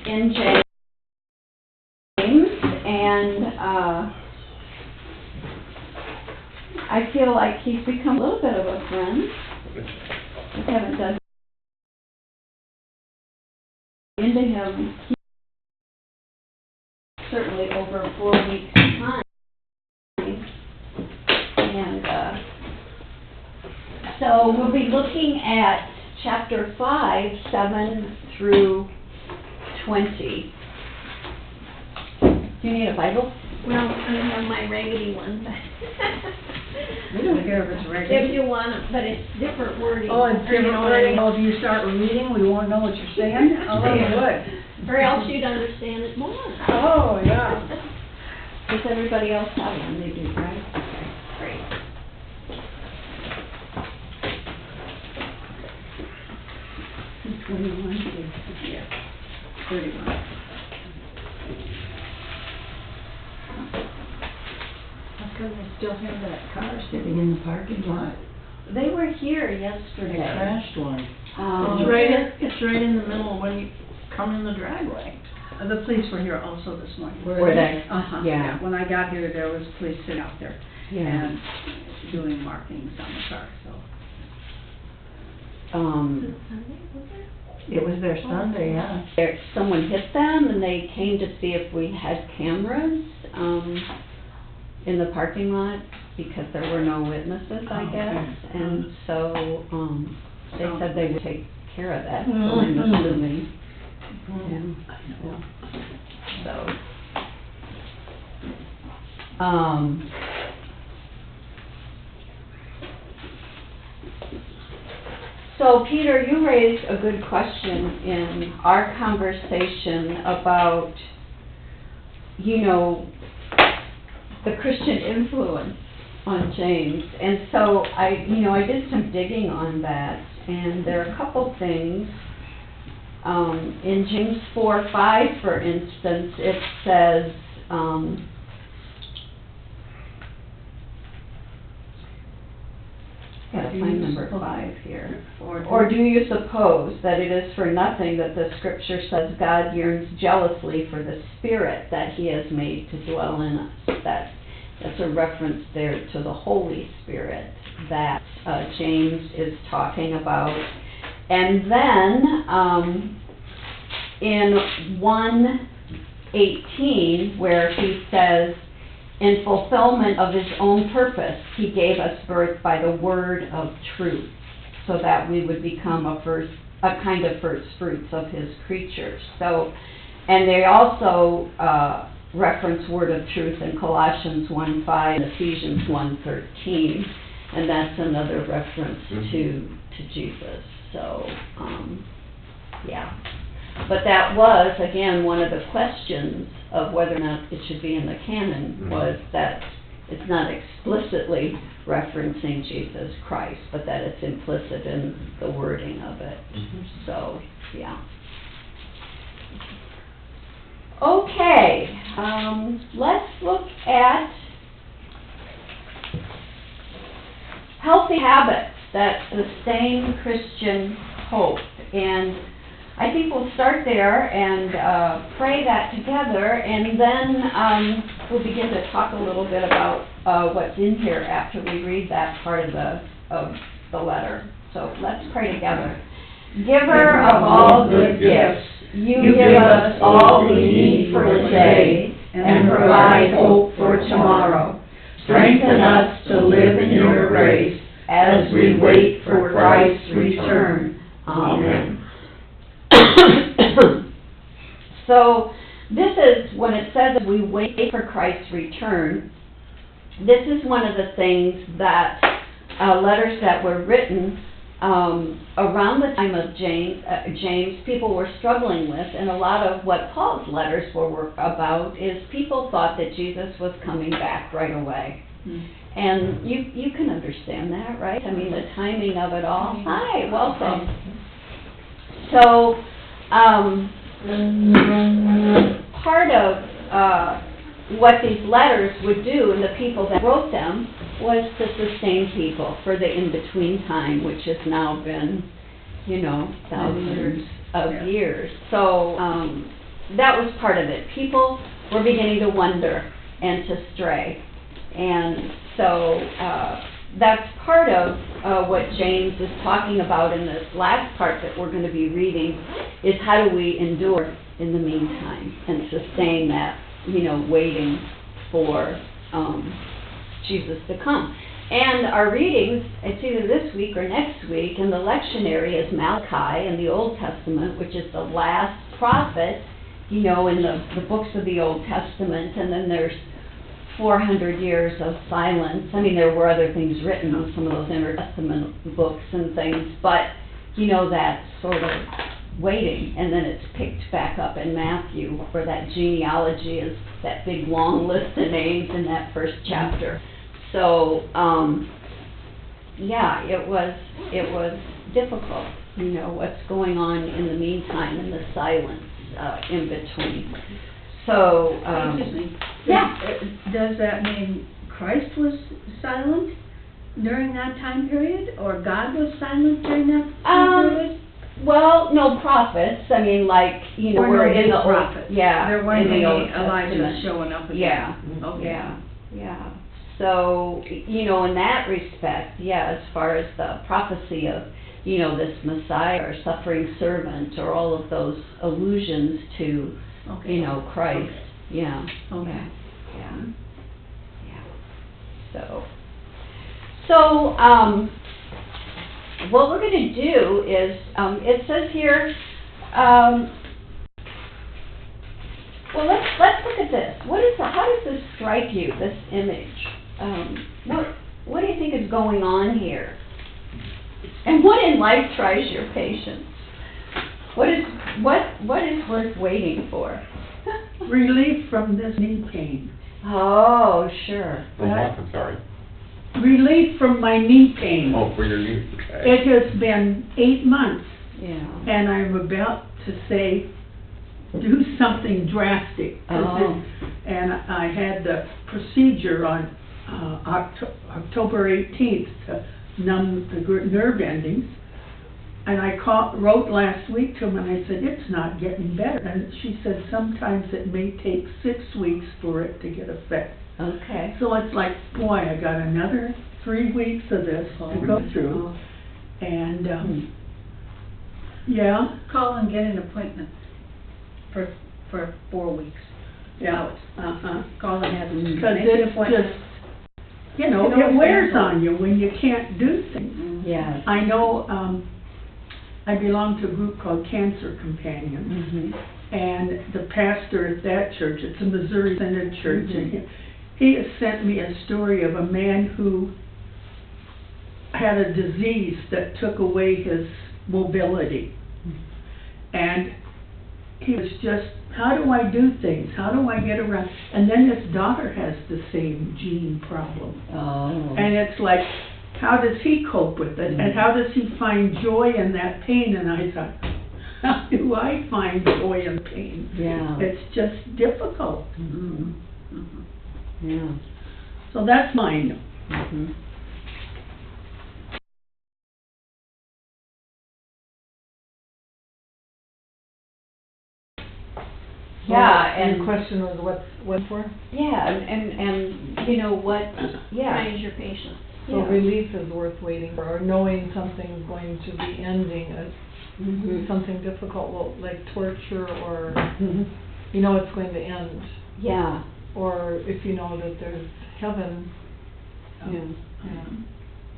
in James, and I feel like he's become a little bit of a friend. We haven't done into him certainly over 4 weeks' time, and so we'll be looking at chapter 5, 7 through 20. Do you need a Bible? Well, I have my raggedy one, but We don't care if it's raggedy. if you want it, but it's different wording. Oh, it's or you different know what I wording. mean? Oh, if you start reading, we won't know what you're saying? Oh, you would. Or else you'd understand it more. Oh, yeah. Does everybody else have one? They do, right? Okay, great. Yeah. 31. How come they still have that car sitting in the parking lot? They were here They yesterday. crashed one. It's right in the middle when you come in the driveway. The police were here also this morning. Were they? Uh-huh. Yeah. When I got here, there was police sitting out there Yeah. and doing markings on the car, so. It was their Sunday, yeah. Someone hit them, and they came to see if we had cameras, in the parking lot, because there were no witnesses, I Oh, guess. okay. And so, they Oh. said they would take care of that, so I'm assuming. Yeah. I know. So, Peter, you raised a good question in our conversation about, the Christian influence on James. And so I did some digging on that, and there are a couple things. In James 4:5, for instance, it says, gotta find number 5 here. Or do you suppose that it is for nothing that the scripture says God yearns jealously for the Spirit that He has made to dwell in us? That's a reference there to the Holy Spirit that James is talking about. And then in 1:18, where he says, in fulfillment of His own purpose, He gave us birth by the word of truth, so that we would become a kind of first fruits of His creatures. So, and they also reference word of truth in Colossians 1:5 and Ephesians 1:13, and that's another reference to Jesus. So, yeah. But that was, again, one of the questions of whether or not it should be in the canon, was that it's not explicitly referencing Jesus Christ, but that it's implicit in the wording of it. So, yeah. Okay, let's look at healthy habits that sustain Christian hope. And I think we'll start there and pray that together, and then we'll begin to talk a little bit about what's in here after we read that part of the letter. So let's pray together. Giver of all good gifts, you give us all we need for today and provide hope for tomorrow. Strengthen us to live in your grace as we wait for Christ's return. Amen. So, this is, when it says we wait for Christ's return, this is one of the things that letters that were written around the time of James, people were struggling with, and a lot of what Paul's letters were about is people thought that Jesus was coming back right away. And you can understand that, right? I mean, the timing of it all. Hi, welcome. So, part of what these letters would do, and the people that wrote them, was to sustain people for the in-between time, which has now been, thousands of years. So, that was part of it. People were beginning to wonder and to stray. And so, that's part of what James is talking about in this last part that we're going to be reading, is how do we endure in the meantime and sustain that, waiting for Jesus to come. And our readings, it's either this week or next week, and the lectionary is Malachi in the Old Testament, which is the last prophet, in the books of the Old Testament, and then there's 400 years of silence. I mean, there were other things written on some of those intertestament books and things, but, that sort of waiting, and then it's picked back up in Matthew, where that genealogy is that big long list of names in that first chapter. So, yeah, it was difficult, what's going on in the meantime, in the silence in between. So, Excuse me. yeah. Does that mean Christ was silent during that time period, or God was silent during that time period? Well, no prophets. I mean, we're in the Old, prophets. yeah, There weren't in the any Old Elijah Testament. showing up again. Yeah, Okay. yeah. So, in that respect, yeah, as far as the prophecy of, this Messiah or suffering servant or all of those allusions to, Okay. Christ, Okay. yeah. Okay. Yeah. So, what we're going to do is, it says here, well, let's look at this. How does this strike you, this image? What do you think is going on here? And what in life tries your patience? What is worth waiting for? Relief from this knee pain. Oh, sure. From what, I'm sorry? Relief from my knee pain. Oh, for your knee, okay. It has been 8 months, Yeah. and I'm about to say, do something drastic. 'Cause Oh. and I had the procedure on October 18th to numb the nerve endings. And I wrote last week to him and I said, it's not getting better. And she said, sometimes it may take 6 weeks for it to get effect. Okay. So it's like, boy, I got another 3 weeks of this to go through. And, yeah, Call and get an appointment for 4 weeks. yeah, Call and have an Because make an it's appointment. just, it wears on you when you can't do things. Yes. I know, I belong to a group called Cancer Companions. Mhm. And the pastor at that church, it's a Missouri Synod church, and he has sent me a story of a man who had a disease that took away his mobility. And he was just, how do I do things? How do I get around? And then his daughter has the same gene problem. Oh. And it's like, how does he cope with it? And how does he find joy in that pain? And I thought, how do I find joy in pain? Yeah. It's just difficult. Mhm. Yeah. So that's mine. Mhm. Yeah, and question was what for? yeah, and what? Yeah. Raise your patience. So Yeah. relief is worth waiting for, or knowing something's going to be ending, Mhm. something difficult, like torture, or Mhm. it's going to end. Yeah. Or if you know that there's heaven. Yeah.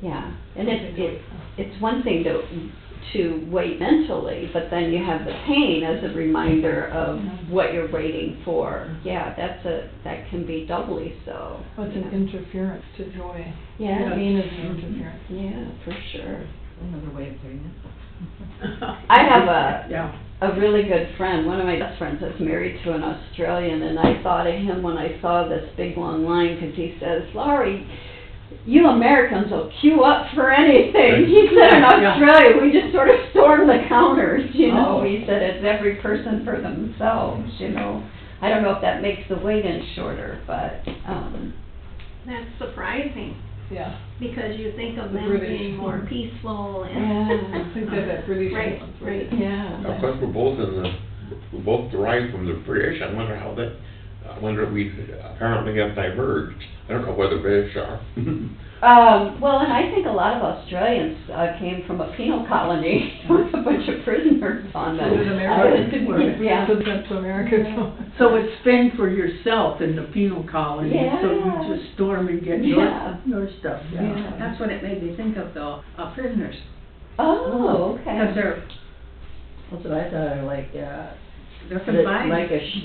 Yeah, and Something to wait it's one thing to wait mentally, but then you have the pain as a reminder of what you're waiting for. Yeah, that can be doubly so. Oh, it's an interference to joy. Yeah. Pain is an interference. Yeah, for sure. Another way of putting it. I have Yeah. a really good friend, one of my best friends that's married to an Australian, and I thought of him when I saw this big long line, because he says, Laurie, you Americans will queue up for anything. He said in Yeah. Australia, we just sort of storm the counters, Oh. He said it's every person for themselves, I don't know if that makes the wait-in shorter, but, That's surprising, Yeah. because you think of The them British. being more peaceful I and. think that British Right, ones, right. yeah. Of course, we're both in both derived from the British. I wonder how that, I wonder if we apparently have diverged. I don't know where the British are. Well, and I think a lot of Australians came from a penal colony with a bunch of prisoners on them. So did America. Yeah. So sent to America, So it's fend for yourself in the penal colony, so Yeah. you just storm and get Yeah. your stuff, yeah. That's what it made me think of though, prisoners. Oh, Because okay. That's what I thought, like, they're confined.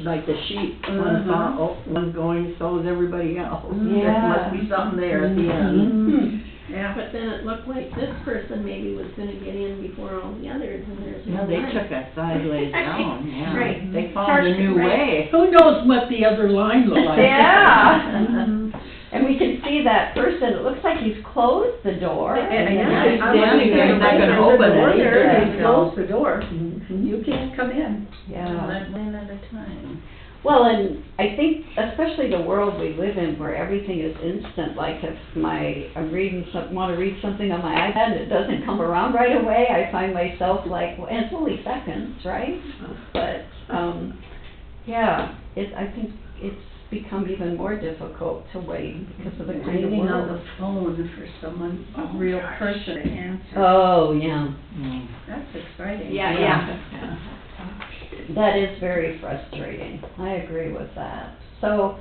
like the sheep, Uh-huh. one going sows everybody else. There Yeah. must be something there at the end. Mhm. Yeah. But then it looked like this person maybe was gonna get in before all the others, and there's no No, they line. took that sideways down, yeah. Right. They found a new Right. way. Who knows what the other line looked like? Yeah. And we can see that person, it looks like he's closed the door. Yeah, And then yeah. he's I standing there, He's not like, gonna open it Order, either, they you know. close the door, you can't come in. Yeah. One at a time. Well, and I think especially the world we live in where everything is instant, like if I'm reading want to read something on my iPad and it doesn't come around right away, I find myself like, well, and it's only seconds, right? But, yeah, I think it's become even more difficult to wait because of the kind of Waiting on world. the phone for someone, a real person to answer. Oh, yeah. That's exciting. Yeah. That is very frustrating. I agree with that. So,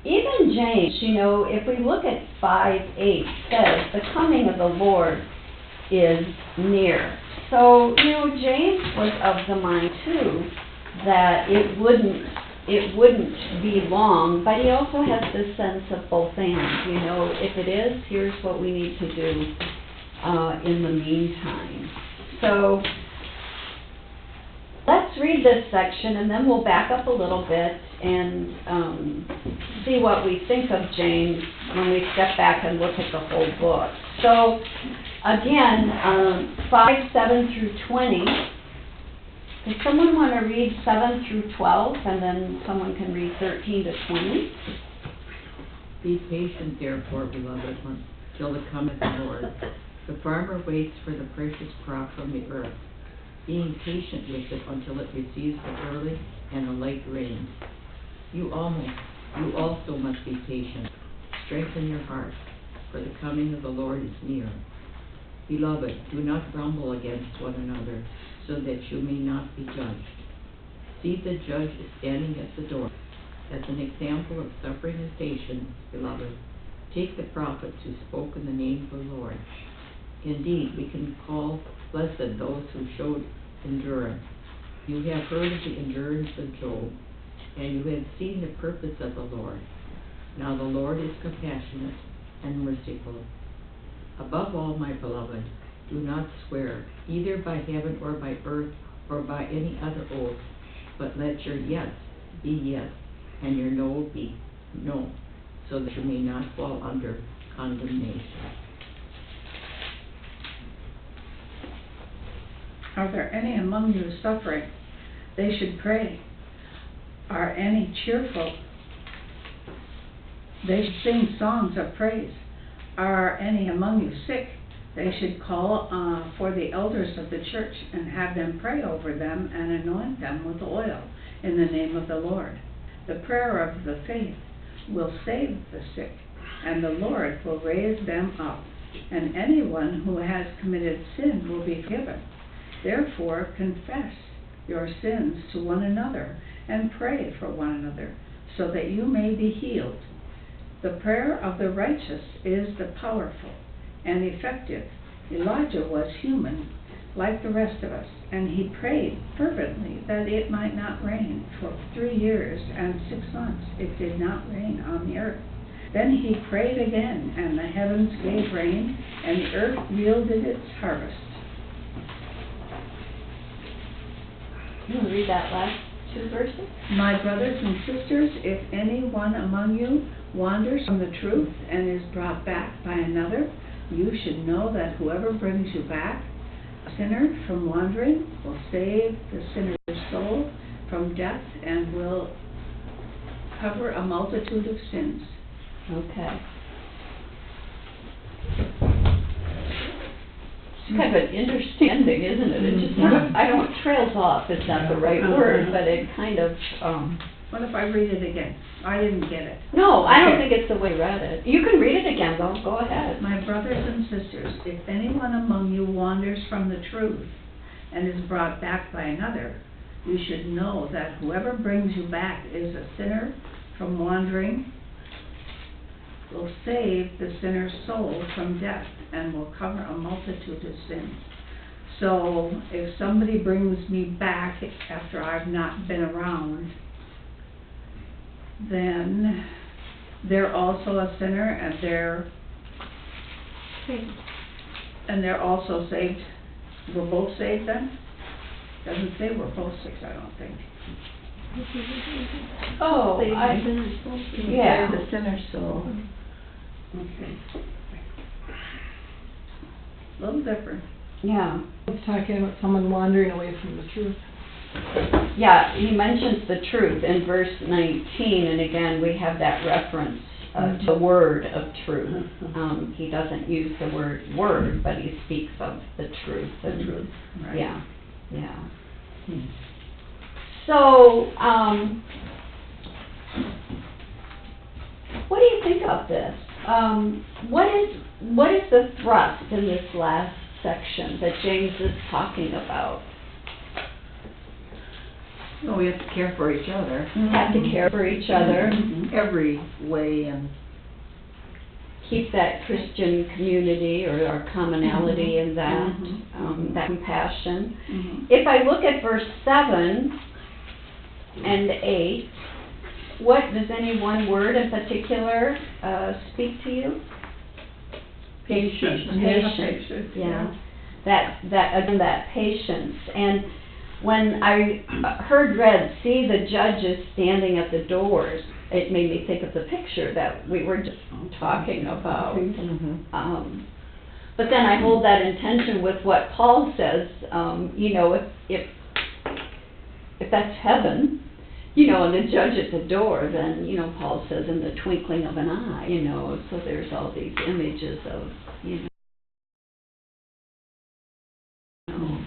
even James, if we look at 5:8, says, the coming of the Lord is near. So, James was of the mind too, that it wouldn't be long, but he also has this sense of both and, if it is, here's what we need to do, in the meantime. So, let's read this section and then we'll back up a little bit and see what we think of James when we step back and look at the whole book. So, again, 5:7 through 20. Does someone want to read 7 through 12 and then someone can read 13 to 20? Be patient therefore, beloved, till the coming of the Lord. The farmer waits for the precious crop from the earth, being patient with it until it receives the early and the late rains. You also must be patient. Strengthen your heart, for the coming of the Lord is near. Beloved, do not grumble against one another, so that you may not be judged. See, the judge is standing at the door. As an example of suffering and patience, beloved, take the prophets who spoke in the name of the Lord. Indeed, we can call blessed those who showed endurance. You have heard of the endurance of Job, and you have seen the purpose of the Lord. Now the Lord is compassionate and merciful. Above all, my beloved, do not swear, either by heaven or by earth or by any other oath, but let your yes be yes, and your no be no, so that you may not fall under condemnation. Are there any among you suffering? They should pray. Are any cheerful? They should sing songs of praise. Are any among you sick? They should call for the elders of the church and have them pray over them and anoint them with oil in the name of the Lord. The prayer of the faith will save the sick, and the Lord will raise them up. And anyone who has committed sin will be forgiven. Therefore, confess your sins to one another and pray for one another, so that you may be healed. The prayer of the righteous is the powerful and effective. Elijah was human, like the rest of us, and he prayed fervently that it might not rain. For 3 years and 6 months it did not rain on the earth. Then he prayed again, and the heavens gave rain, and the earth yielded its harvest. You want to read that last 2 verses? My brothers and sisters, if anyone among you wanders from the truth and is brought back by another, you should know that whoever brings you back, a sinner from wandering, will save the sinner's soul from death and will cover a multitude of sins. Okay. It's kind of an understanding, isn't it? It just sort of, I don't, trails off is not the right word, but it kind of, What if I read it again? I didn't get it. no, I don't think it's the way you read it. You can read it again, though, go ahead. My brothers and sisters, if anyone among you wanders from the truth and is brought back by another, you should know that whoever brings you back is a sinner from wandering, will save the sinner's soul from death, and will cover a multitude of sins. So if somebody brings me back after I've not been around, then they're also a sinner, and they're also saved. We're both saved then? Doesn't say we're both saved, I don't think. Oh, Save the I, sinner's soul. yeah. The sinner's soul. Okay. A little different. Yeah, It's talking about someone wandering away from the truth. yeah, he mentions the truth in verse 19, and again, we have that reference to the word of truth. He doesn't use the word, but he speaks of the truth. Right. Yeah, yeah. So, what do you think of this? What is the thrust in this last section that James is talking about? Well, we have to care for each other, Have to care for each other, every way, and keep that Christian community or our commonality in that, that compassion. If I look at verse 7 and 8, what, does any one word in particular speak to you? Patience. Patience, yeah. That, again, that patience. And when I heard read, see the judges standing at the doors, it made me think of the picture that we were just talking about. But then I hold that in tension with what Paul says, you know, if that's heaven, you know, and the judge at the door, then, you know, Paul says in the twinkling of an eye, you know, so there's all these images of, you know,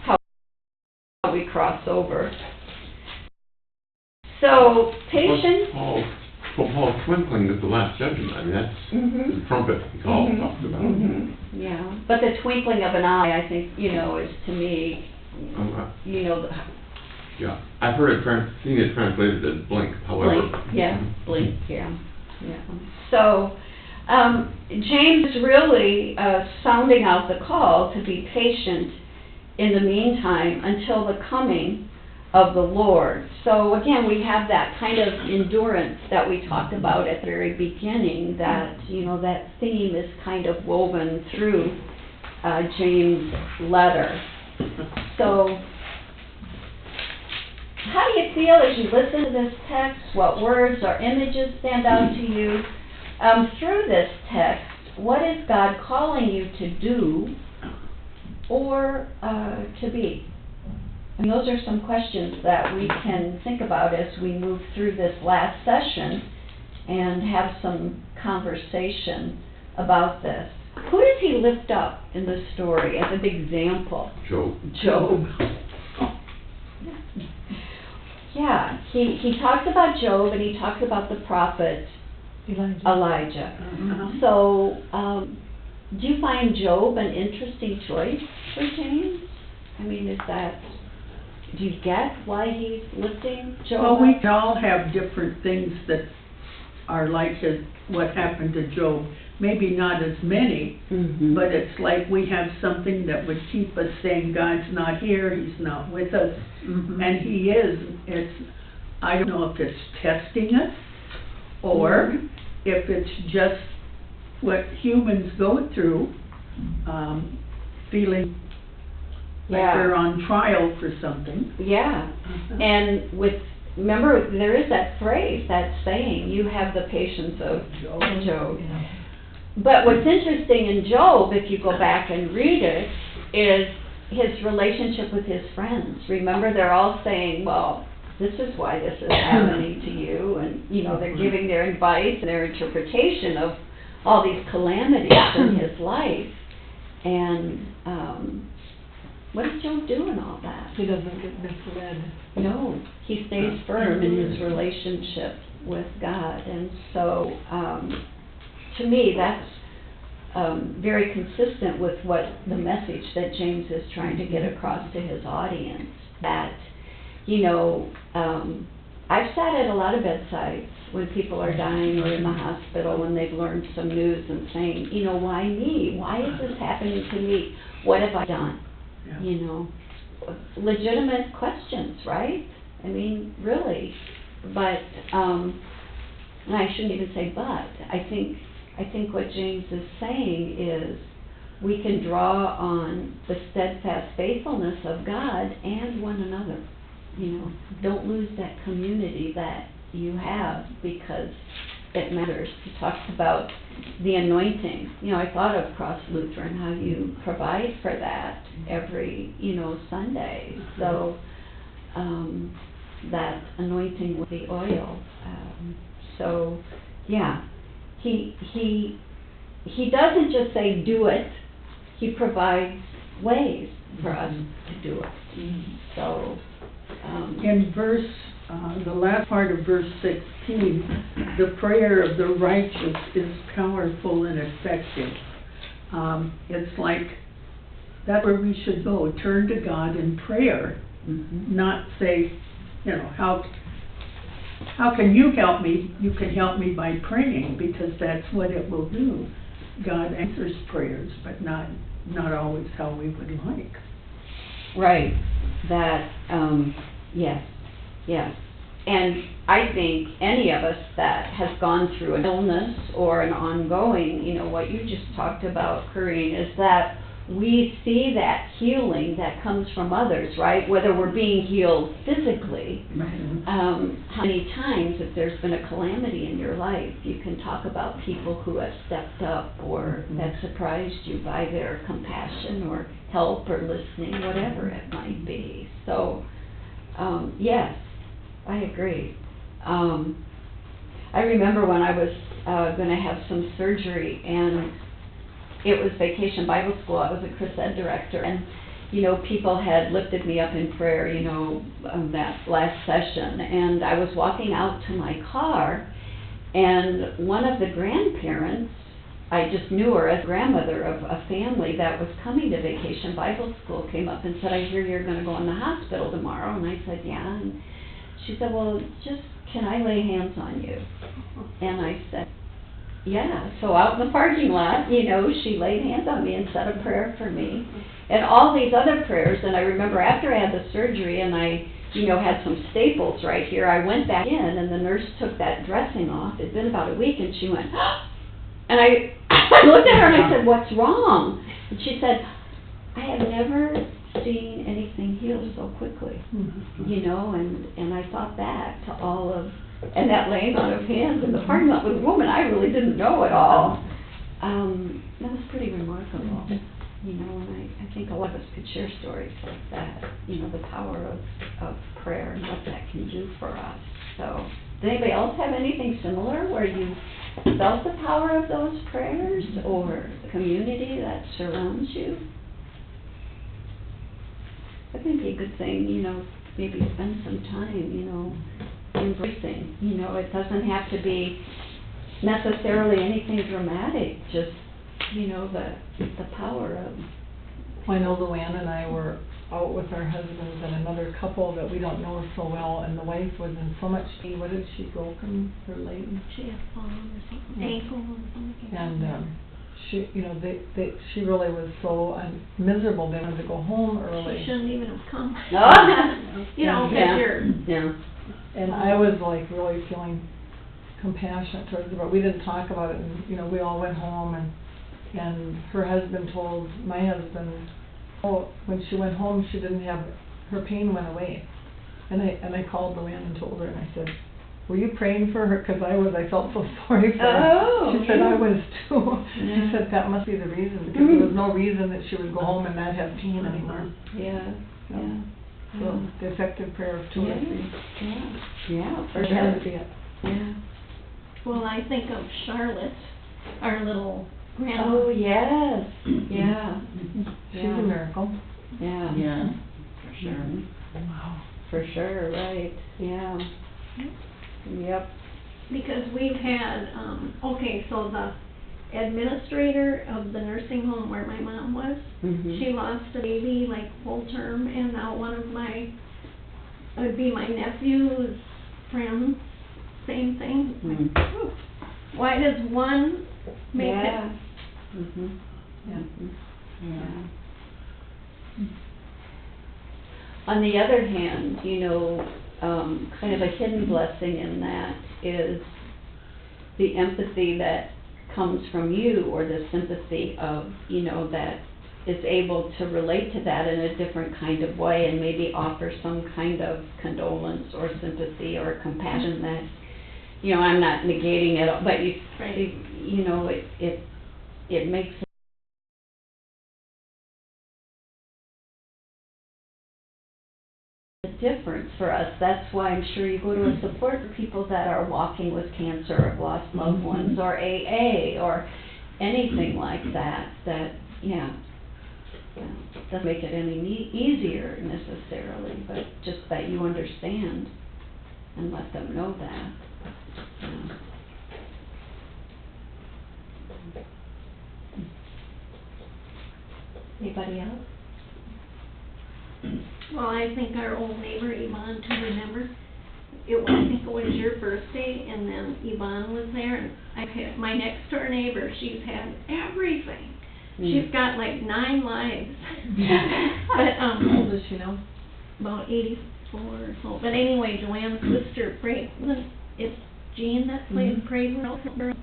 how we cross over. So, patience. Paul's twinkling is the last judgment. I mean, that's the trumpet he talked about. Yeah, but the twinkling of an eye, I think, you know, is to me, you know, Yeah, I've heard seen it translated as blink, however. blink, yeah, blink, yeah. So, James is really sounding out the call to be patient in the meantime until the coming of the Lord. So again, we have that kind of endurance that we talked about at the very beginning, that, you know, that theme is kind of woven through James' letter. So, how do you feel as you listen to this text? What words or images stand out to you? Through this text, what is God calling you to do or to be? And those are some questions that we can think about as we move through this last session and have some conversation about this. Who does he lift up in the story as an example? Job. Yeah, he talks about Job and he talks about the prophet Elijah. So, do you find Job an interesting choice for James? I mean, do you get why he's lifting Job Well, up? we all have different things that are like what happened to Job. Maybe not as many, but it's like we have something that would keep us saying, God's not here, He's not with us, and He is. I don't know if it's testing us, or if it's just what humans go through, feeling like they're on trial for something. Yeah, and remember, there is that phrase, that saying, you have the patience of Job. But what's interesting in Job, if you go back and read it, is his relationship with his friends. Remember, they're all saying, well, this is why this is happening to you, and, you know, they're giving their advice and their interpretation of all these calamities in his life. And, what does Job do in all that? He doesn't get misled. No, he stays firm in his relationship with God, and so, to me, that's, very consistent with what the message that James is trying to get across to his audience, that, you know, I've sat at a lot of bedsides when people are dying or in the hospital when they've learned some news and saying, you know, why me? Why is this happening to me? What have I done? Yeah. You know, legitimate questions, right? I mean, really. But, and I shouldn't even say but, I think what James is saying is we can draw on the steadfast faithfulness of God and one another. You know, don't lose that community that you have because it matters. He talks about the anointing. You know, I thought of Cross Lutheran, how you provide for that every, you know, Sunday. So, that anointing with the oil. So, yeah, he doesn't just say do it. He provides ways for us to do it. So, In verse, the last part of verse 16, the prayer of the righteous is powerful and effective. It's like, that's where we should go, turn to God in prayer, not say, you know, how can you help me? You can help me by praying, because that's what it will do. God answers prayers, but not always how we would like. right, that, yes. And I think any of us that has gone through an illness or an ongoing, you know, what you just talked about, Corinne, is that we see that healing that comes from others, right? Whether we're being healed physically, how many times, if there's been a calamity in your life, you can talk about people who have stepped up or that surprised you by their compassion or help or listening, whatever it might be. So, yes, I agree. I remember when I was going to have some surgery, and it was Vacation Bible School. I was a Chris Ed director, and, you know, people had lifted me up in prayer, you know, that last session, and I was walking out to my car, and one of the grandparents, I just knew her as grandmother of a family that was coming to Vacation Bible School, came up and said, I hear you're going to go in the hospital tomorrow. And I said, yeah. And she said, well, just, can I lay hands on you? And I said, yeah. So out in the parking lot, you know, she laid hands on me and said a prayer for me. And all these other prayers. And I remember after I had the surgery and I, you know, had some staples right here, I went back in and the nurse took that dressing off. It'd been about a week, and she went, and I looked at her and I said, what's wrong? And she said, I have never seen anything heal so quickly, you know, and I thought back to all of, and that laying on of hands in the parking lot with a woman I really didn't know at all. That was pretty remarkable, you know, and I think a lot of us could share stories like that, you know, the power of prayer and what that can do for us. So, does anybody else have anything similar where you felt the power of those prayers or the community that surrounds you? I think it'd be a good thing, you know, maybe spend some time, you know, embracing, you know, it doesn't have to be necessarily anything dramatic, just, you know, the power of... I know Luann and I were out with our husbands and another couple that we don't know so well, and the wife was in so much pain. What did she broken her leg? She had fallen or something, ankle or something. And she, you know, she really was so miserable. They wanted to go home early. She shouldn't even have come. Oh. You know, Yeah. because Yeah. And I was like really feeling compassionate towards her, but we didn't talk about it. And you know, we all went home, and her husband told my husband, oh, when she went home, she didn't have, her pain went away. And I called Luann and told her, and I said, were you praying for her? Because I felt so sorry for her. Oh, She said, yeah. I was too. Yeah. She said that must be the reason, because there was no reason that she would go home and not have pain anymore. Yeah, yeah. So the effective prayer of two or three. Yeah, for Or sure. be it. Yeah. well, I think of Charlotte, our little grandma. Oh, yes, yeah, She's a miracle. yeah. Yeah, for sure. Mhm. Wow. For sure, right, yeah. Yep. Because we've had, okay, so the administrator of the nursing home where my mom was, Mhm. she lost a baby like full term, and now one of my, it would be my nephew's friends, same thing. Mm. Whew. Why does one make Yeah. it? Mhm. Yeah. Mhm. Yeah. On the other hand, you know, kind of a hidden blessing in that is the empathy that comes from you, or the sympathy of, you know, that is able to relate to that in a different kind of way, and maybe offer some kind of condolence or sympathy or compassion that, you know, I'm not negating it, but Right. you know, it makes a difference for us. That's why I'm sure you go to a support for people that are walking with cancer, or have lost loved ones, or AA, or anything like that, yeah, doesn't make it any easier necessarily, but just that you understand and let them know that. Yeah. Anybody else? Well, I think our old neighbor Yvonne, to remember, I think it was your birthday, and then Yvonne was there, and my next door neighbor, she's had everything. She's got like 9 lives. But, How old does she know? about 84 or so. But anyway, Joanne's sister prayed, it's Jean that prayed with her,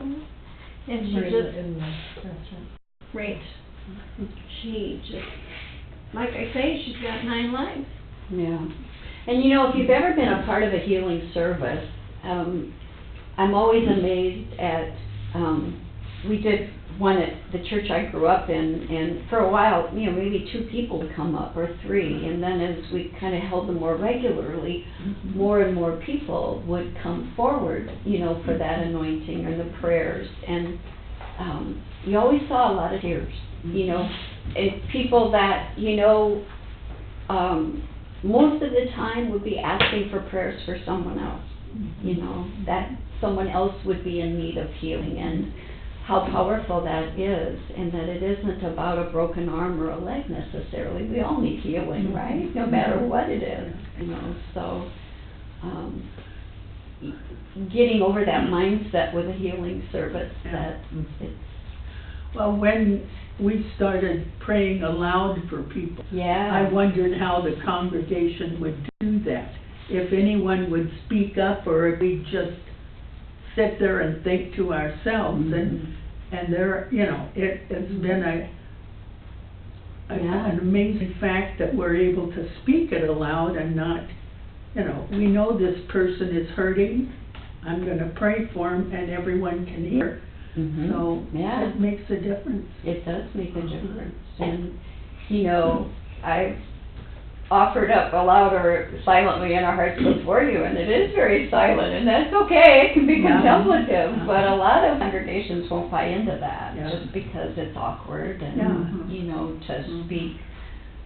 and she Or just, in the restaurant? right, she just, like I say, she's got 9 lives. Yeah. And you know, if you've ever been a part of a healing service, I'm always amazed at, we did one at the church I grew up in, and for a while, you know, maybe 2 people would come up, or 3, and then as we kind of held them more regularly, more and more people would come forward, you know, for that anointing and the prayers, and you always saw a lot of tears, you know, and people that, you know, most of the time would be asking for prayers for someone else, you know, that someone else would be in need of healing, and how powerful that is, and that it isn't about a broken arm or a leg necessarily. We all need healing, right? No matter what it is, you know, so, getting over that mindset with a healing service, that it's, Well, when we started praying aloud for people, yeah. I wondered how the congregation would do that. If anyone would speak up, or if we just sit there and think to ourselves, and there, you know, it's been an amazing fact that we're able to speak it aloud and not, you know, we know this person is hurting, I'm gonna pray for him, and everyone can hear. So, Yeah. it makes a difference. It does make a difference, and, you know, I've offered up aloud or silently in our hearts before you, and it is very silent, and that's okay, it can be Yeah. contemplative, but a lot of congregations won't buy into that, Yeah. just because it's awkward, and, Yeah. you know, to speak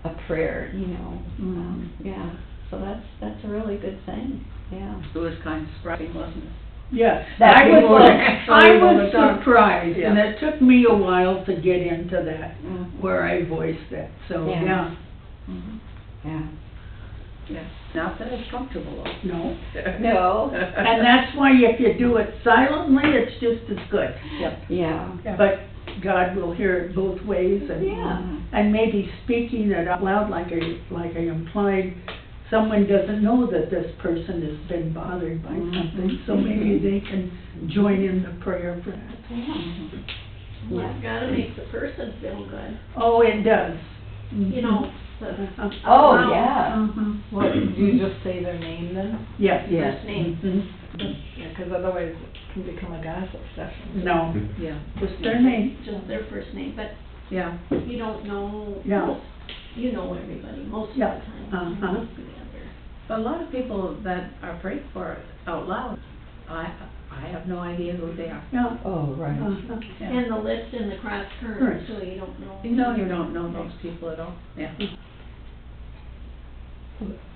a prayer, you know, yeah, so that's a really good thing, yeah. It was kind of surprising, wasn't it? Yes, That I people were was actually surprised, and Yeah. it took me a while to get into that, Mhm. where I voiced it, so, Yeah. yeah, Yeah. Yeah, not that it's comfortable though. no. No. And that's why if you do it silently, it's just as good. Yep. Yeah. But God will hear it both ways, Yeah. and maybe speaking it out loud, like I implied, someone doesn't know that this person has been bothered by something, so maybe they can join in the prayer for that. Well, it's gotta make the person feel good, Oh, it does. you know, Oh, allow- yeah. What, do you just say their name then? Yes. First name. Yeah, 'cause otherwise it can become a gossip session. No, Yeah, just their name. Just their first name, but yeah. you don't know, Yeah. you know everybody most of the Yeah. time. Uh-huh. But a lot of people that are prayed for out loud, I I have no idea who they are. Yeah. Oh, right. Yeah. And the list and the cross currents, so you don't know. No, you don't know those people at all, yeah.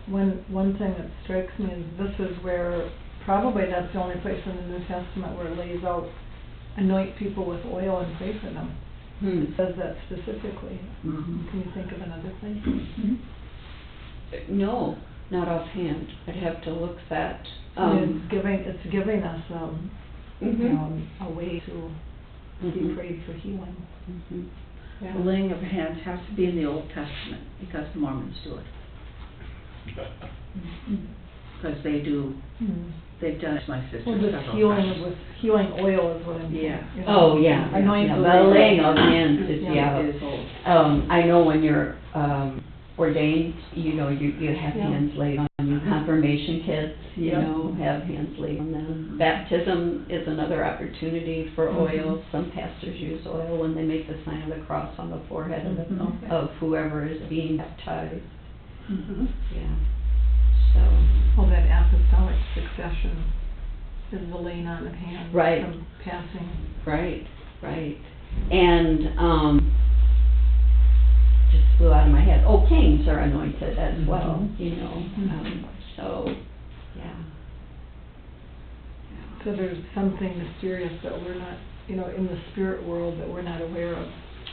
One thing that strikes me is this is where, probably that's the only place in the New Testament where it lays out, anoint people with oil and pray for them. Hmm. It says that specifically. Mhm. Can you think of another place? No, not offhand. I'd have to look that. It's giving us, Mhm. a way to be Mhm. prayed for healing. Mhm. Yeah. The laying of hands has to be in the Old Testament, because the Mormons do it. Because they do, Mm. they've done it to my sister Well, several just healing times. with healing oil is what I'm saying. Yeah. you know. Oh, yeah. Anoint Yeah, the the lay- laying of hands is, Yeah. yeah. It is old. I know when you're, ordained, you know, you have Yeah. hands laid on you. Confirmation kids, you Yep. know, have hands laid on them. Baptism is another opportunity for oil. Some pastors use oil when they make the sign of the cross on the forehead of, Mhm. of whoever is being baptized, Mhm. yeah. So, Well, that apostolic succession is the laying on of hands. Right. From passing. right, right. And, just flew out of my head. Oh, kings are anointed as well, you know, so, yeah. So there's something mysterious that we're not, in the spirit world that we're not aware of.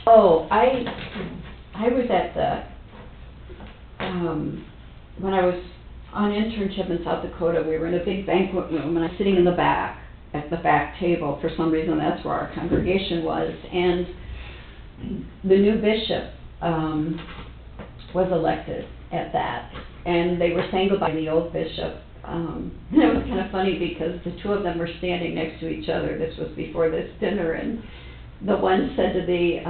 Oh, I was at the, when I was on internship in South Dakota, we were in a big banquet room, and I'm sitting in the back, at the back table. For some reason, that's where our congregation was, and the new bishop, was elected at that, and they were saying goodbye to the old bishop. It was kind of funny because the two of them were standing next to each other. This was before this dinner, and the one said to the,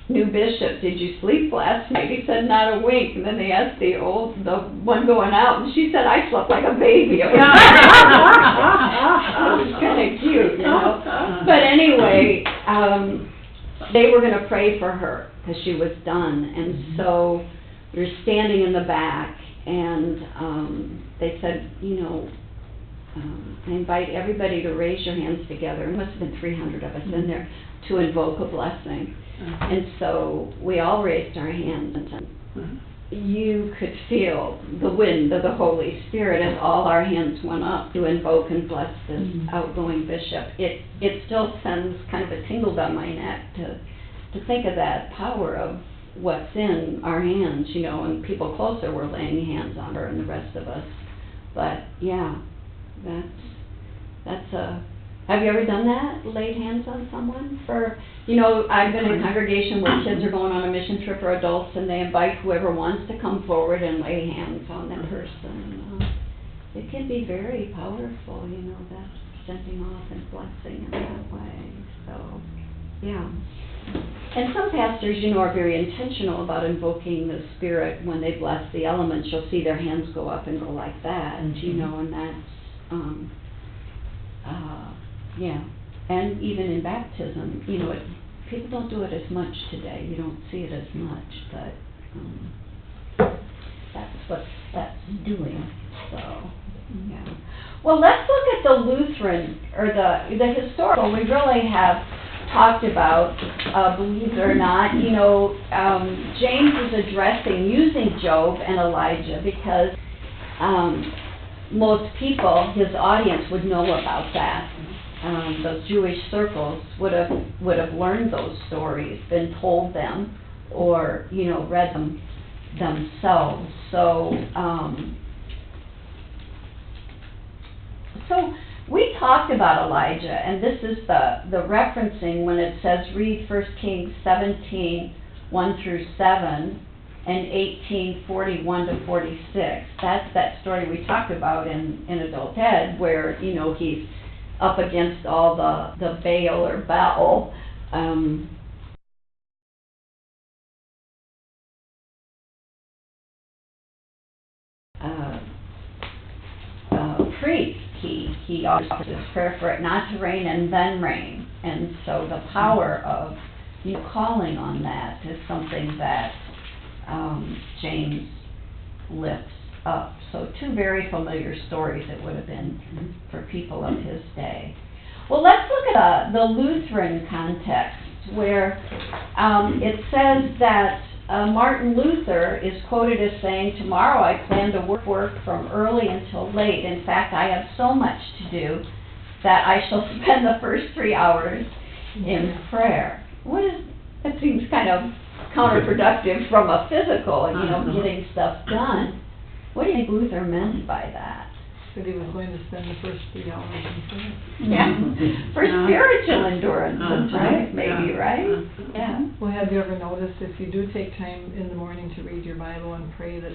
new bishop, "Did you sleep last night?" He said, "Not a wink." And then they asked the one going out, and she said, "I slept like a baby." It was kind of cute, you know. But anyway, they were gonna pray for her, because she was done, and so we were standing in the back, and, they said, I invite everybody to raise your hands together. There must have been 300 of us in there, to invoke a blessing. And so we all raised our hands, and you could feel the wind of the Holy Spirit as all our hands went up to invoke and bless this outgoing bishop. It still sends kind of a tingle down my neck to think of that power of what's in our hands, and people closer were laying hands on her and the rest of us. But yeah, that's have you ever done that? Laid hands on someone for, I've been in a congregation where kids are going on a mission trip for adults, and they invite whoever wants to come forward and lay hands on that person. It can be very powerful, that sending off and blessing in that way. So, yeah. And some pastors, are very intentional about invoking the Spirit when they bless the elements. You'll see their hands go up and go like that, and that's, yeah. And even in baptism, people don't do it as much today. You don't see it as much, but that's what that's doing. So, yeah. Well, let's look at the Lutheran, or the historical. We really have talked about, believe it or not, James is using Job and Elijah because most people, his audience, would know about that. Those Jewish circles would have learned those stories, been told them, or read them themselves. So we talked about Elijah, and this is the referencing when it says read 1 Kings 17, 1 through 7, and 18, 41 to 46. That's that story we talked about in Adult Ed, where, he's up against all the Baal or Baal, priest. He offers his prayer for it not to rain and then rain. And so the power of calling on that is something that James lifts up. So two very familiar stories it would have been for people of his day. Well, let's look at the Lutheran context, where it says that Martin Luther is quoted as saying, "Tomorrow I plan to work from early until late. In fact, I have so much to do that I shall spend the first 3 hours in prayer." That seems kind of counterproductive from a physical, getting stuff done. What do you think Luther meant by that? That he was going to spend the first 3 hours in prayer. Yeah, for spiritual endurance, right? Maybe, right? Yeah. Well, have you ever noticed if you do take time in the morning to read your Bible and pray that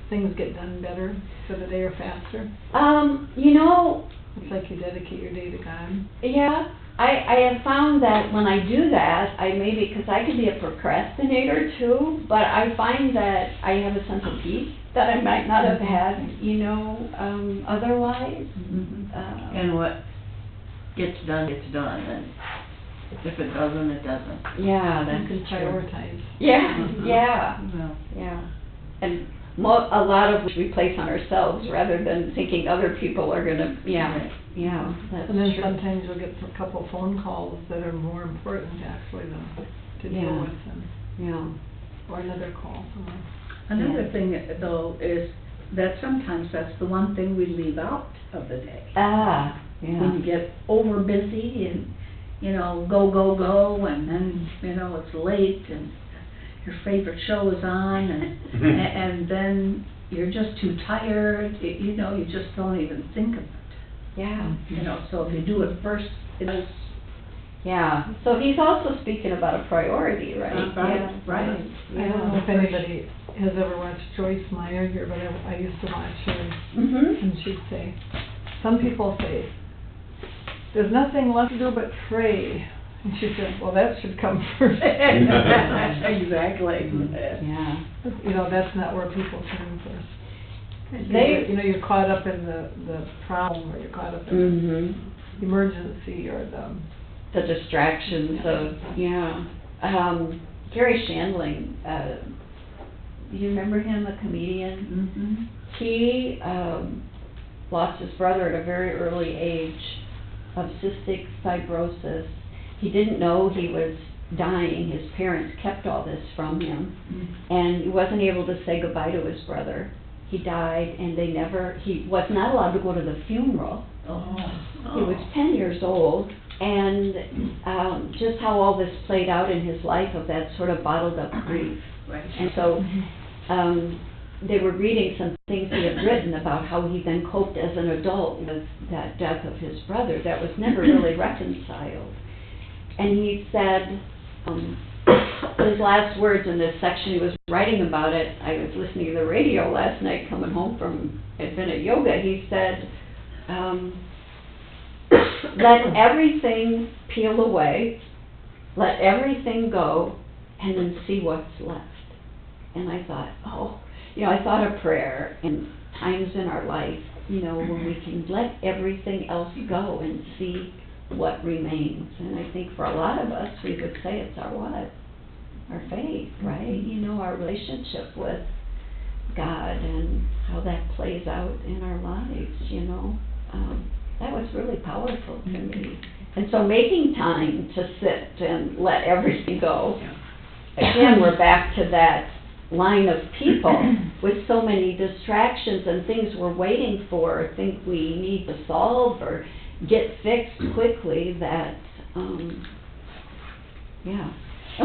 things get done better for the day or faster? It's like you dedicate your day to God. Yeah, I have found that when I do that, because I could be a procrastinator too, but I find that I have a sense of peace that I might not have had, otherwise. And what gets done, and if it doesn't, it doesn't. Yeah, You that's can prioritize. Yeah. And a lot of which we place on ourselves rather than thinking other people are gonna, that's And then true. sometimes you'll get a couple phone calls that are more important actually to deal Yeah. with, or another call somewhere. Another thing, though, is that sometimes that's the one thing we leave out of the day. When you get over busy and, go, and then, it's late and your favorite show is on, and then you're just too tired, you just don't even think of it. Yeah. So if you do it first, Yeah, so he's also speaking about a priority, right? Right. I don't know if anybody has ever watched Joyce Meyer here, but I used to watch her, and she'd say, some people say, "There's nothing left to do but pray." And she said, "Well, that should come first." Exactly. Yeah. That's not where people turn first. You're caught up in the problem, or you're caught up in the emergency, or The distractions of, Gary Shandling, you remember him, a comedian? He lost his brother at a very early age of cystic fibrosis. He didn't know he was dying. His parents kept all this from him, and he wasn't able to say goodbye to his brother. He died, and he was not allowed to go to the funeral. He was 10 years old, and just how all this played out in his life of that sort of bottled up grief. Right. And so they were reading some things he had written about how he then coped as an adult with that death of his brother that was never really reconciled. And he said, his last words in this section, he was writing about it, I was listening to the radio last night coming home from, I'd been at yoga, he said, let everything peel away, let everything go, and then see what's left. And I thought, I thought of prayer and times in our life, when we can let everything else go and see what remains. And I think for a lot of us, we would say it's our what? Our faith, right? Our relationship with God and how that plays out in our lives, that was really powerful to me. And so making time to sit and let everything go, again, we're back to that line of people with so many distractions and things we're waiting for, or think we need to solve or get fixed quickly, that, And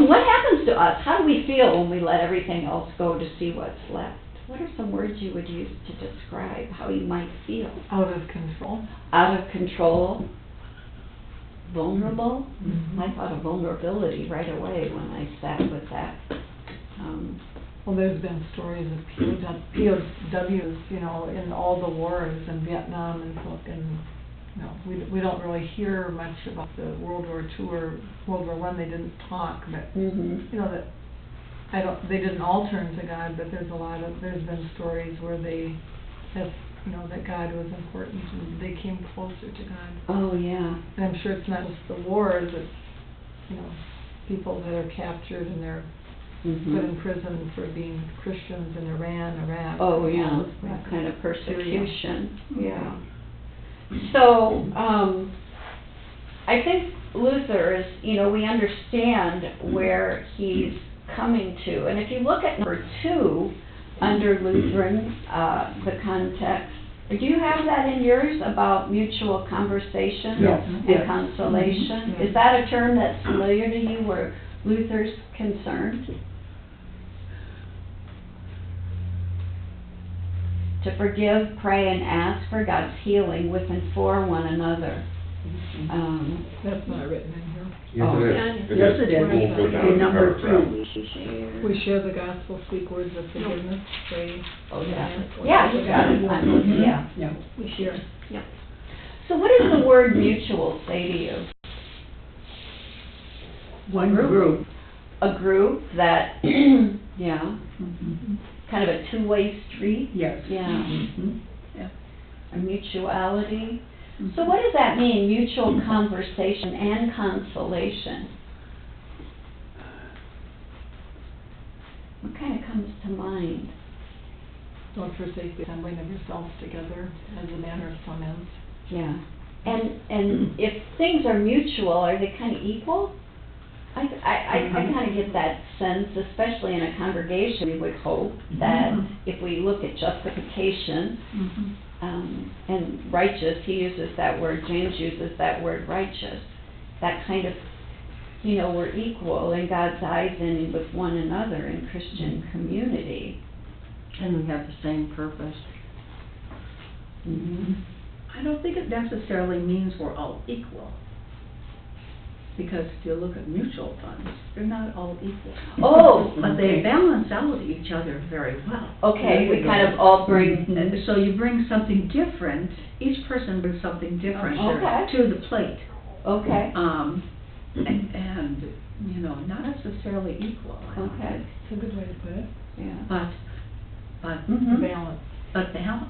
what happens to us? How do we feel when we let everything else go to see what's left? What are some words you would use to describe how you might feel? out of control. Out of control, vulnerable. Mhm. I thought of vulnerability right away when I sat with that. Well, there's been stories of POWs, in all the wars in Vietnam and so, we don't really hear much about the World War II or World War I. They didn't talk, but they didn't all turn to God, but there's been stories where they have, that God was important and they came closer to God. Oh, yeah. And I'm sure it's not just the wars, it's, people that are captured and they're put in prison for being Christians in Iran, Iraq. Oh, yeah, all those that places. kind of persecution, yeah. Mhm. So, I think Luther is, we understand where he's coming to. And if you look at number 2, under Lutheran, the context, do you have that in yours about mutual conversation Yes, and yes. consolation? Mhm. Is that a term that's familiar to you where Luther's concerned? To forgive, pray, and ask for God's healing with and for one another. That's not written in here. Yes, Oh, it yeah. is. Yes, it is. We'll go down In number to paragraph. 2. We share the gospel, speak words of forgiveness, pray. Oh, yeah. ask. Yeah, you got it. I'm looking, yeah. Yeah. We share. So what does the word mutual say to you? One group. A group that, yeah, Mhm. kind of a two-way street? Yes. Yeah, Mhm. a mutuality. So what does that mean, mutual conversation and consolation? What kind of comes to mind? Don't forsake the assembling of yourselves together, as the manner of some is. Yeah, and if things are mutual, are they kind of equal? I kind of get that sense, especially in a congregation, we would hope that if we look at justification, and righteous, he uses that word, James uses that word righteous, that kind of, we're equal in God's eyes and with one another in Christian community. And we have the same purpose. Mhm. I don't think it necessarily means we're all equal. Because if you look at mutual funds, they're not all equal. Oh, But they balance out each other very well. okay, we kind of all bring, And so you bring something different, each person brings something different Okay. to the plate. okay, And, not necessarily equal. I don't okay, think. It's a good way to put it. yeah. But Mhm. Balance. balance.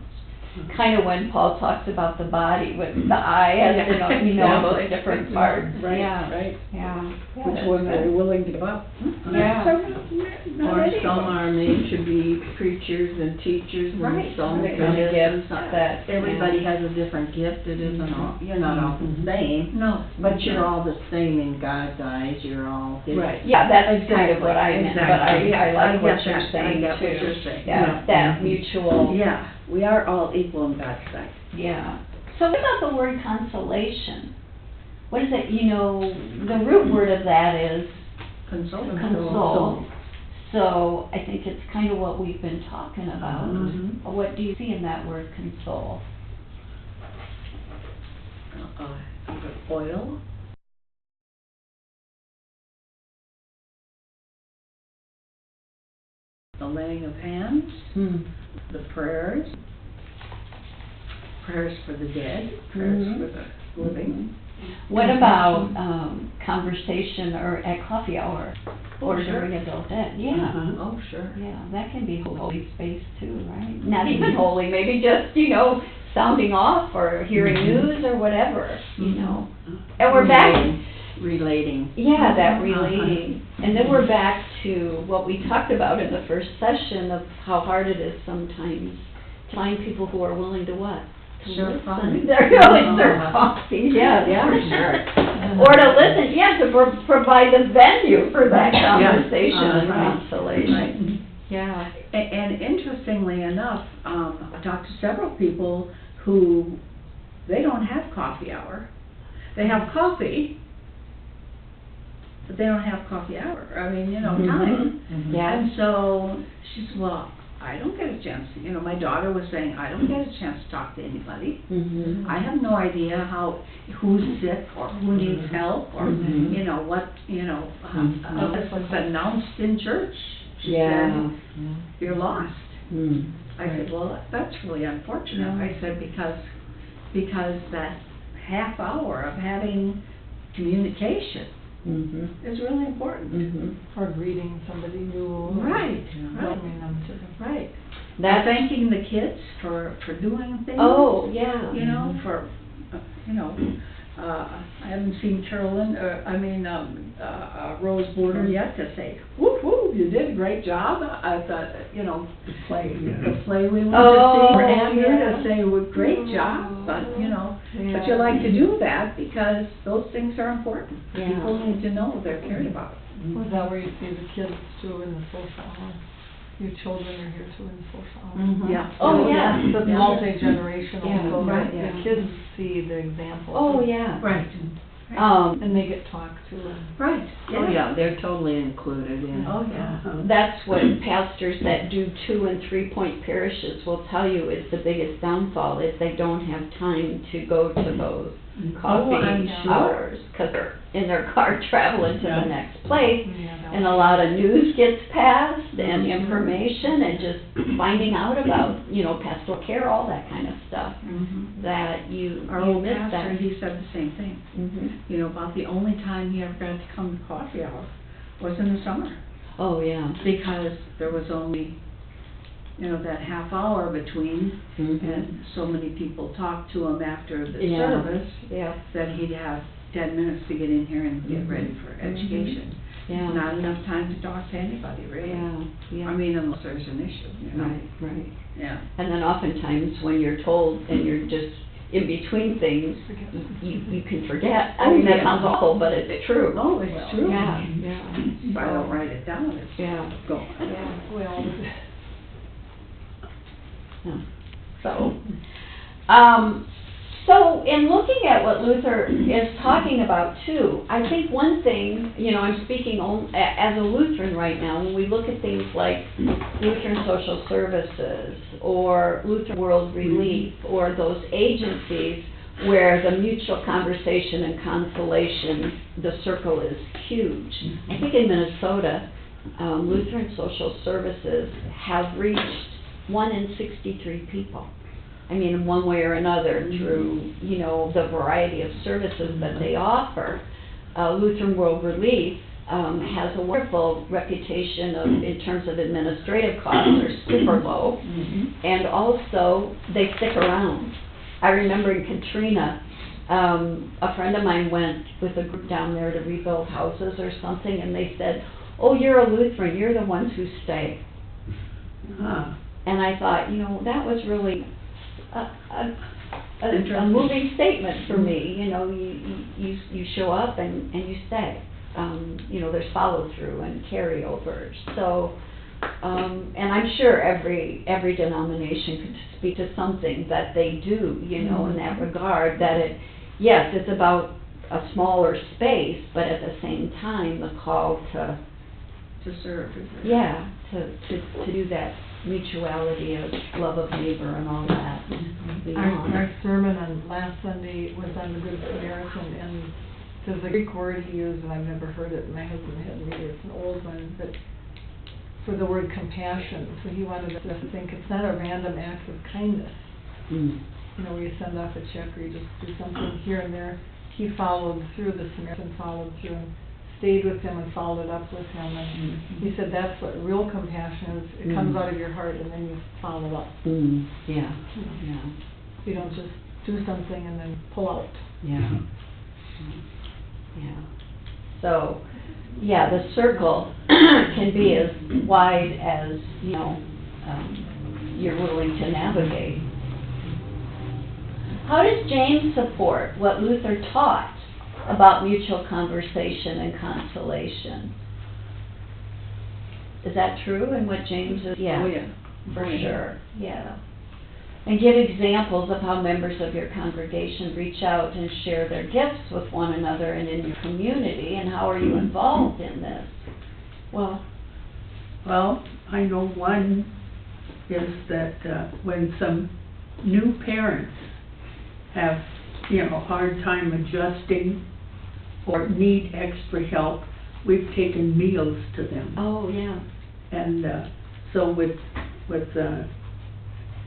Kind of when Paul talks about the body, with the eye as, those different parts, Right, yeah, right. yeah. Which one are you willing to give up? Yeah. Or some are made to be preachers and teachers, Right. and some They for have this and gifts some- that- Everybody yeah. has a different gift, it isn't all, you're not all the same, No. but you're all the same in God's eyes, you're all His. Right. Yeah, that's kind of what I meant, but Exactly. I I like what get you're that. saying too. I get what you're saying. Yeah, that mutual, Yeah, we are all equal in God's sight. yeah. So what about the word consolation? What is it, the root word of that is Console. console. So I think it's kind of what we've been talking about. Mhm. What do you see in that word console? Oil. The laying of hands, the prayers for the dead, prayers Mhm. for the living. What about, conversation or at coffee hour? Or sure. during adult ed? Yeah. Uh-huh. Oh, sure. Yeah, that can be holy space too, right? Not even holy, maybe just, sounding off or hearing news or whatever, And we're back, Relating. yeah, that Uh-huh. relating. And then we're back to what we talked about in the first session of how hard it is sometimes to find people who are willing to what? To Serve listen. coffee. They're really serve coffee, yeah, for sure. Or to listen, yeah, to provide the venue for that conversation and Right. consolation. Yeah. And interestingly enough, I talked to several people who, they don't have coffee hour. They have coffee, but they don't have coffee hour. I mean, time. Yeah. And so she said, well, I don't get a chance, my daughter was saying, I don't get a chance to talk to anybody. Mhm. I have no idea who's sick or who needs help or, Mhm. what, if it's announced in church. She Yeah. said, you're lost. Mm. I said, well, that's really unfortunate. Yeah. I said, because that half hour of having communication Mhm. is really important. Mhm. Or greeting somebody new. Right, right, Welcoming them to the. right. That's, Thanking the kids for doing things. oh, yeah. For, I haven't seen Carolyn, Rose Border yet to say, whoop, whoop, you did a great job. I thought, you know, The play, the play we went Oh, to see, for Andrew yeah. to say, well, great job, but, you know, but you like to do that because those things are important. Yeah. People need to know they're cared about. Was that where you see the kids too in the social hour? Your children are here too in the social hour? Mhm. Yeah. Oh, yeah. So it's Yeah. multi-generational, Yeah, so right, the yeah. kids see the example. Oh, yeah. Right. And they get talked to and. Right, Oh, yeah, they're totally included in. Oh, yeah. That's what pastors that do 2- and 3-point parishes will tell you is the biggest downfall, is they don't have time to go to those coffee I'm sure. hours, because they're in their car traveling to Yeah. the next place, Yeah, that and a lot of news gets passed, and information, and just finding out about, you know, pastoral care, all that kind of stuff, Mhm. that you Our old miss pastor, that. he said the same thing. Mhm. You know, about the only time he ever got to come to coffee hour was in the summer, Oh, yeah. because there was only, you know, that half hour between, Mhm. and so many people talked to him after the Yeah. service, Yeah, that he'd have 10 minutes to get in here and get ready for education. yeah. Not enough time to talk to anybody, really. Yeah, yeah. I mean, unless there's an issue, you know? Right, right. Yeah. And then oftentimes when you're told and you're just in between things, you can forget. I mean, that sounds awful, but it's true. Oh, it's true. Yeah, yeah. If I don't write it down, it's Yeah, gone. yeah. Well, Yeah. So in looking at what Luther is talking about too, I think one thing, you know, I'm speaking as a Lutheran right now, when we look at things like Lutheran Social Services or Lutheran World Relief or those agencies where the mutual conversation and consolation, the circle is huge. I think in Minnesota, Lutheran Social Services have reached 1 in 63 people. I mean, in one way or another, through, you know, the variety of services that they offer. Lutheran World Relief has a wonderful reputation of, in terms of administrative costs, they're super low, and also they stick around. I remember in Katrina, a friend of mine went with a group down there to rebuild houses or something, and they said, "Oh, you're a Lutheran, you're the ones who stay." And I thought, you know, that was really a moving statement for me. You know, you show up and you stay. You know, there's follow through and carryover. So, and I'm sure every denomination could speak to something that they do, you know, in that regard. That yes, it's about a smaller space, but at the same time, the call to serve. yeah, to do that mutuality of love of neighbor and all that. Our sermon on last Sunday was on the Good Samaritan, and there's a Greek word he used, and I've never heard it, and my husband hadn't either, it's an old one, but for the word compassion. So he wanted us to think it's not a random act of kindness, you know, where you send off a check or you just do something here and there. He followed through, the Samaritan followed through and stayed with him and followed up with him, and he said that's what real compassion is. It comes out of your heart and then you follow up. Yeah, yeah, You don't just do something and then pull out. yeah, yeah. So, yeah, the circle can be as wide as, you know, you're willing to navigate. How does James support what Luther taught about mutual conversation and consolation? Is that true in what James is? Yeah. Oh, yeah. For sure, yeah. And give examples of how members of your congregation reach out and share their gifts with one another and in your community, and how are you involved in this? Well, I know one is that when some new parents have, you know, a hard time adjusting or need extra help, we've taken meals to them. Oh, yeah. And so with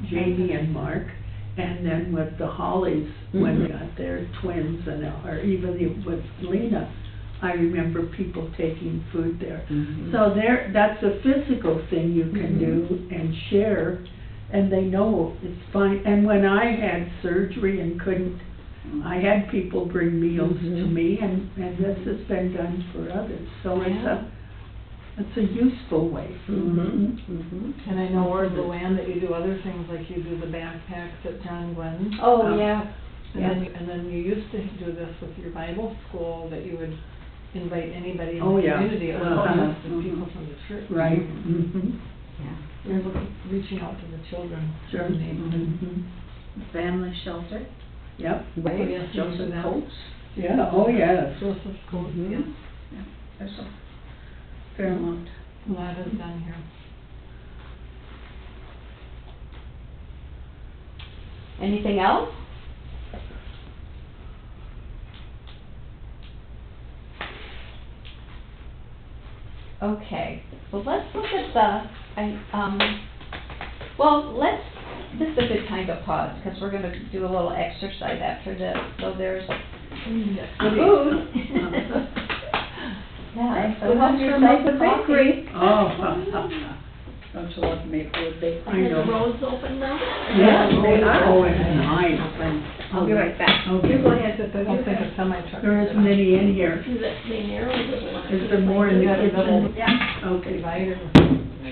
Jamie and Mark, and then with the Hollies, when they got their twins, and or even with Lena, I remember people taking food there. So that's a physical thing you can do and share, and they know it's fine. And when I had surgery and couldn't, I had people bring meals to me, and this has been done for others. So It's a useful way. And I know for Luann that you do other things, like you do the backpacks at John Glenn. Oh, yeah. And then you used to do this with your Bible school, that you would invite anybody in Oh, the yeah. community, or just the people from the church. Right. You're reaching out to the children. Sure. in the neighborhood. Family shelter. Yep. Right. Yes, you do Joseph that. Coates. Yeah, oh, yes. Joseph Coates, yes. Yeah, there's a fair amount. A lot is done here. Anything else? Okay, well, let's look at this is a good time to pause, because we're gonna do a little exercise after this, so there's food. Yeah, so help yourself a bakery. Oh. Don't you love Maplewood Bakery? I know. Are the roads open now? Yes, they are. Oh, it's nice. I'll be right back. Okay. You go ahead. I don't think a semi-truck. There isn't any in here. They narrowed it. Is there more in the Yeah, there's kitchen? Yeah. Okay. Divider with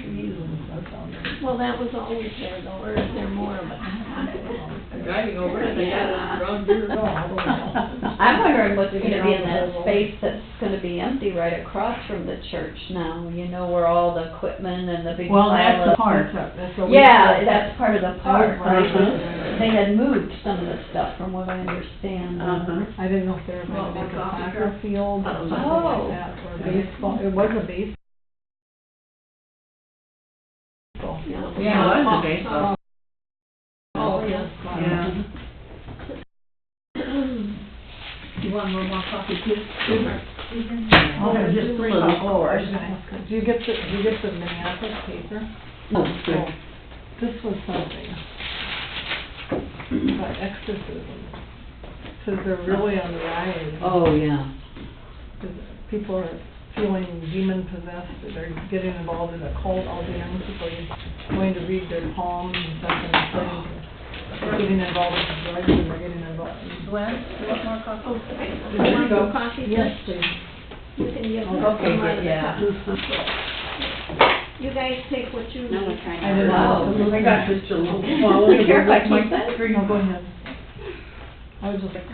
trees and stuff down there. Well, that was always there though, or is there more of it? I'm driving over it, they got it around here. I'm wondering what's gonna be in that space that's gonna be empty right across from the church now, you know, where all the equipment and the big Well, pile that's the of- park. That's what we. Yeah, that's part of the park, right? Uh-huh. They had moved some of the stuff, from what I understand. I didn't know if they were gonna make a soccer field or something Oh. like that, or baseball, it was a baseball. Yeah, it was a baseball. Oh, yes. Yeah. You want more coffee too? Oh, they're just a little I hours. was gonna ask her, do you get the Minneapolis paper? Oh, Oh, this was something about exorcism. Says they're really on the rise. Oh, yeah. People are feeling demon possessed, they're getting involved in a cult, all the young people are going to read their palms and stuff, and they're getting involved with drugs, and they're getting involved. Glenn, you want more coffee? Oh, you want some coffee? Yes, please. You can get some. Okay, from yeah. You guys take what you need. I didn't know. I got just a little swallow. Be careful, I keep that. No, go ahead. I was just like,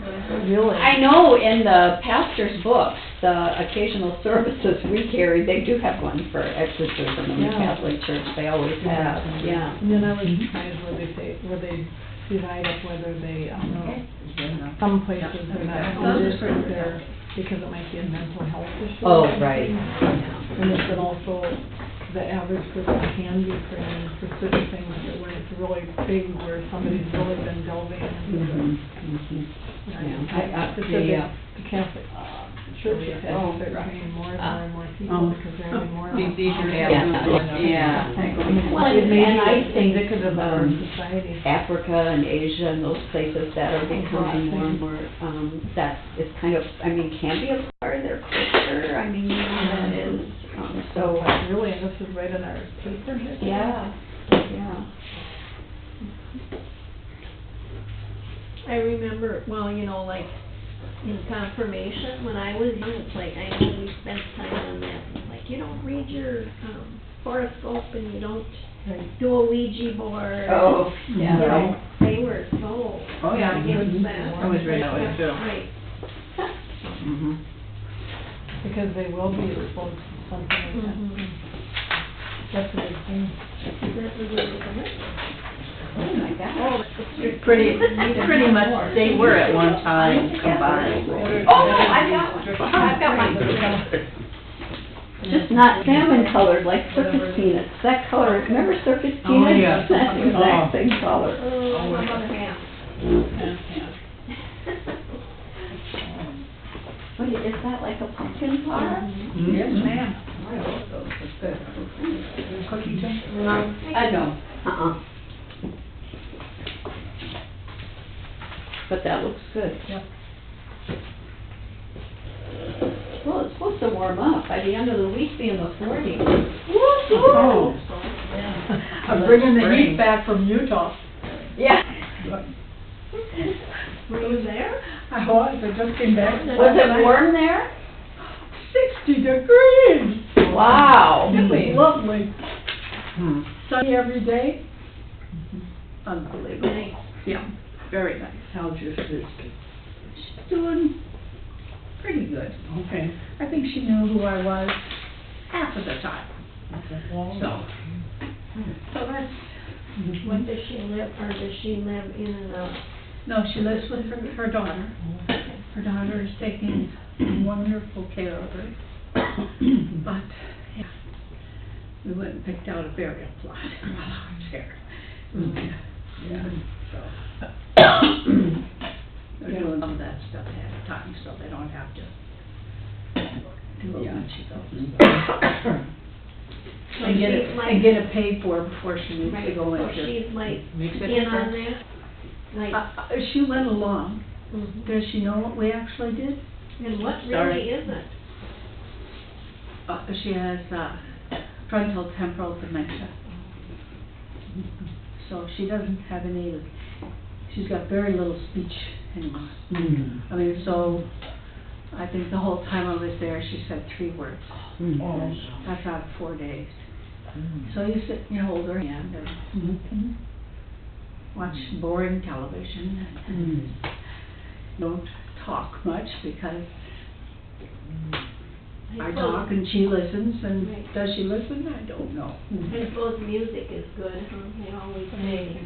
really? I know in the pastor's books, the occasional services we carry, they do have one for exorcism in the Yeah. Catholic Church, they always have, yeah. And then I was surprised where they divide up whether they, some places are not registered there because it might be a mental health issue. Oh, or something. right. And it's been also, the average person can be praying for certain things, but when it's really big, where somebody's really been delving into it. Yeah. It said the Catholic churches have to start training more and more people because they're having more. These are Yeah. Well, It may and I be think, indicative of our society. Africa and Asia and those places that are becoming more and more, that is kind of, I mean, can be a part of their culture, I mean, that is, so, Really, and this is right in our paper here? yeah, yeah. I remember, well, you know, like, in confirmation, when I was young, it's like, I know we spent time on that, and like, you don't read your, horoscope, and you don't Right. do a Ouija board. Oh, You yeah. know, they were so. Oh, yeah. against that. I was reading that way, too. Right. Mm-hmm. Because they will be exposed to something like that. Mhm. That's a good thing. That was really good. Oh, my God. Pretty much, they were at one time combined. Oh, I've got mine. Just not salmon colored like circus peanuts, that color, remember circus peanuts? Oh, yeah. That exact same color. Oh, how about a half? What, is that like a pumpkin pie? Yes, ma'am. Cookie jar? No, I know, But that looks good. Yep. Well, it's supposed to warm up, by the end of the week be in the 40s. Oh. I'm bringing the heat back from Utah. Yeah. Were you there? I was, I just came back. Was it warm there? 60 degrees. Wow. It was lovely. Hmm. Sunny every day. Unbelievable. Nice. Yeah, very nice. How's your sister? Doing pretty good. Okay. I think she knew who I was half of the time, so that's, What does she live, or does she live in a, no, she lives with her daughter. Her daughter is taking wonderful care of her. But, yeah, we went and picked out a burial plot while I was here. Yeah, so. They're doing some of that stuff ahead of time, so they don't have to do it when she goes. so And get she's it, like, and get it paid for before she needs to right, go so into. she's like Makes a in on difference. that? Like, She went along. mhm. Does she know what we actually did? And what Sorry. really is it? She has, frontal temporal dementia. So she doesn't have any, she's got very little speech anymore. I mean, so, I think the whole time I was there, she said 3 words. That's out of 4 days. So you sit and you hold her hand and watch boring television and don't talk much because I talk and she listens, and Right. does she listen? I don't know. I suppose music is good, huh? They always say,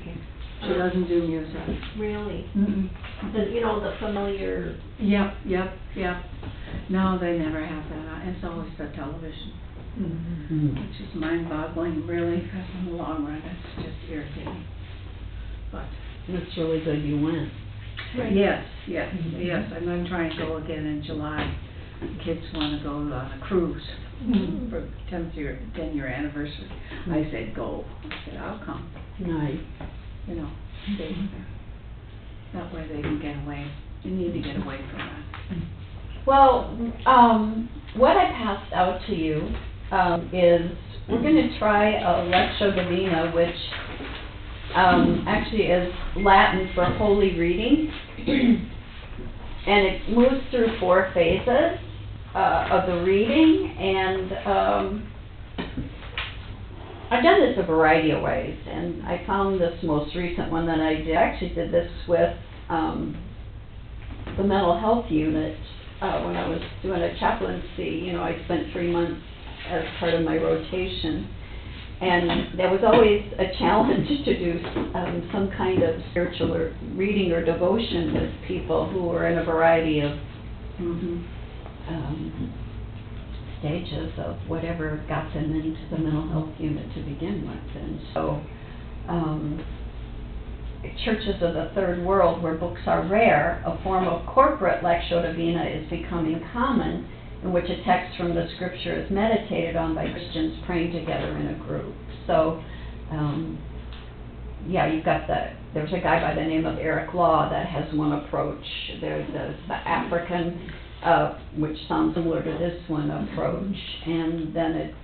She doesn't do music. really, Mm-mm. the familiar, Yep. No, they never have that. It's always the television, which is mind-boggling, really, because in the long run, it's just irritating. But, That's really good you went. right. yes, I'm going to try and go again in July. The kids want to go on a cruise for 10-year anniversary. I said, go. I said, I'll come. Nice. Stay there. That way they can get away. They need to get away from that. Well, what I passed out to you, is, we're gonna try a Lectio Divina, which, actually is Latin for holy reading. And it moves through 4 phases, of the reading, and, I've done this a variety of ways, and I found this most recent one that I did, I actually did this with, the mental health unit, when I was doing a chaplaincy. I spent 3 months as part of my rotation. And there was always a challenge to do some kind of spiritual or reading or devotion with people who were in a variety of stages of whatever got them into the mental health unit to begin with. And so churches of the third world, where books are rare, a form of corporate Lectio Divina is becoming common, in which a text from the scripture is meditated on by Christians praying together in a group. So, you've got there's a guy by the name of Eric Law that has one approach. There's the African, which sounds similar to this one approach, and then it's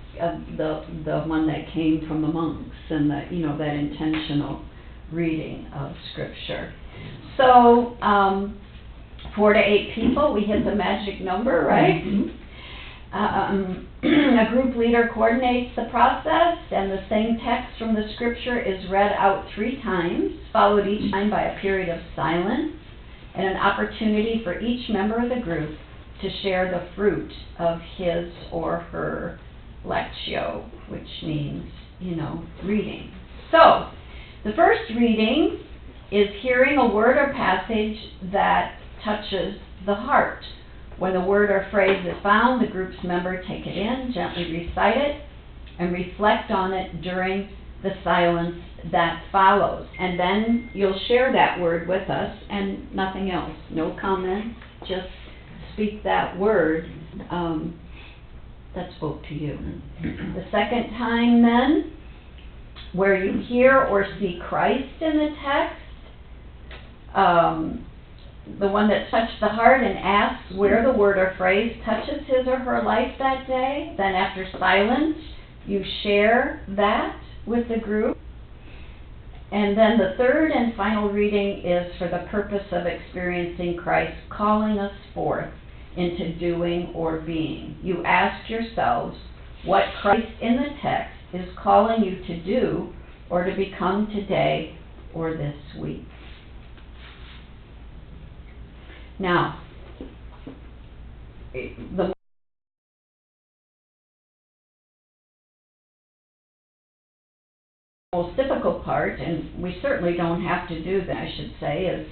the one that came from the monks, and that intentional reading of scripture. So, 4 to 8 people, we hit the magic number, right? A group leader coordinates the process, and the same text from the scripture is read out 3 times, followed each time by a period of silence, and an opportunity for each member of the group to share the fruit of his or her lectio, which means, reading. So, the first reading is hearing a word or passage that touches the heart. When the word or phrase is found, the group's member take it in, gently recite it, and reflect on it during the silence that follows. And then you'll share that word with us and nothing else. No comments, just speak that word that spoke to you. The second time then, where you hear or see Christ in the text, the one that touched the heart and asks where the word or phrase touches his or her life that day. Then after silence, you share that with the group. And then the third and final reading is for the purpose of experiencing Christ calling us forth into doing or being. You ask yourselves, what Christ in the text is calling you to do or to become today or this week. Now, the most difficult part, and we certainly don't have to do that, I should say, is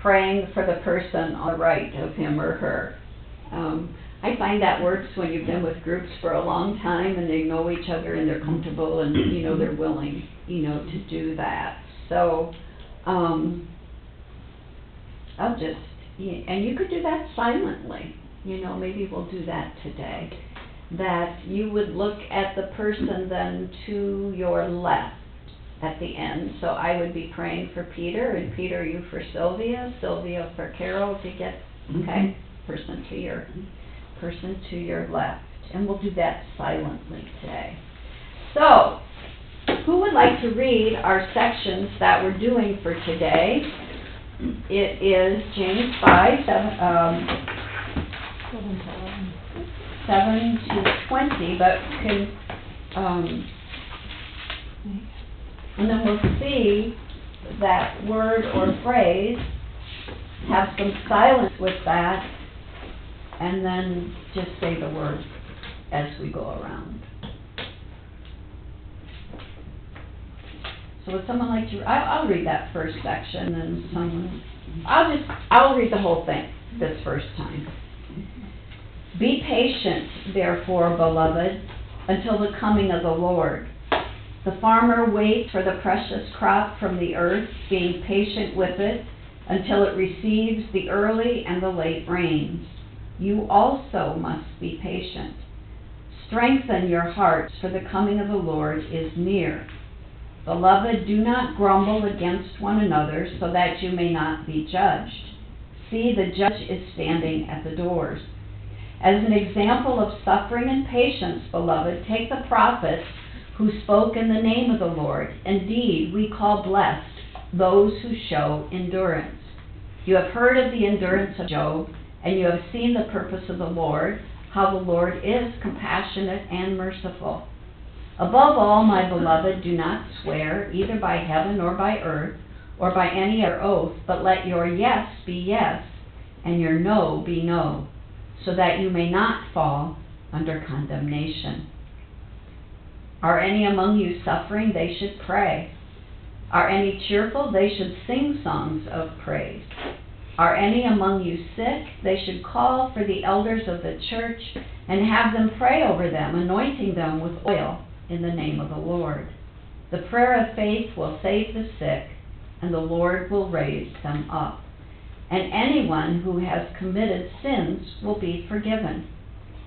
praying for the person on the right of him or her. I find that works when you've been with groups for a long time and they know each other and they're comfortable and, they're willing, to do that. So, I'll just, and you could do that silently, maybe we'll do that today. That you would look at the person then to your left at the end. So I would be praying for Peter, and Peter, you for Sylvia for Carol to get, okay, person to your left. And we'll do that silently today. So, who would like to read our sections that we're doing for today? It is James 5, 7 to 20, but and then we'll see that word or phrase, have some silence with that, and then just say the word as we go around. So would someone like to, I'll read that first section, and I'll read the whole thing this first time. Be patient, therefore, beloved, until the coming of the Lord. The farmer waits for the precious crop from the earth, being patient with it until it receives the early and the late rains. You also must be patient. Strengthen your hearts, for the coming of the Lord is near. Beloved, do not grumble against one another, so that you may not be judged. See, the judge is standing at the doors. As an example of suffering and patience, beloved, take the prophets who spoke in the name of the Lord. Indeed, we call blessed those who show endurance. You have heard of the endurance of Job, and you have seen the purpose of the Lord, how the Lord is compassionate and merciful. Above all, my beloved, do not swear, either by heaven or by earth, or by any other oath, but let your yes be yes, and your no be no, so that you may not fall under condemnation. Are any among you suffering? They should pray. Are any cheerful? They should sing songs of praise. Are any among you sick? They should call for the elders of the church and have them pray over them, anointing them with oil in the name of the Lord. The prayer of faith will save the sick, and the Lord will raise them up. And anyone who has committed sins will be forgiven.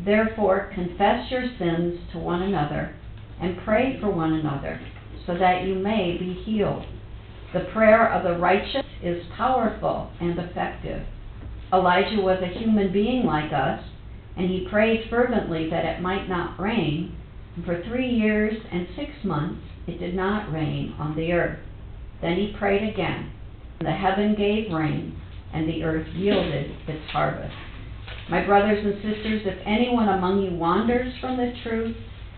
Therefore, confess your sins to one another and pray for one another, so that you may be healed. The prayer of the righteous is powerful and effective. Elijah was a human being like us, and he prayed fervently that it might not rain. And for 3 years and 6 months it did not rain on the earth. Then he prayed again, and the heaven gave rain, and the earth yielded its harvest. My brothers and sisters, if anyone among you wanders from the truth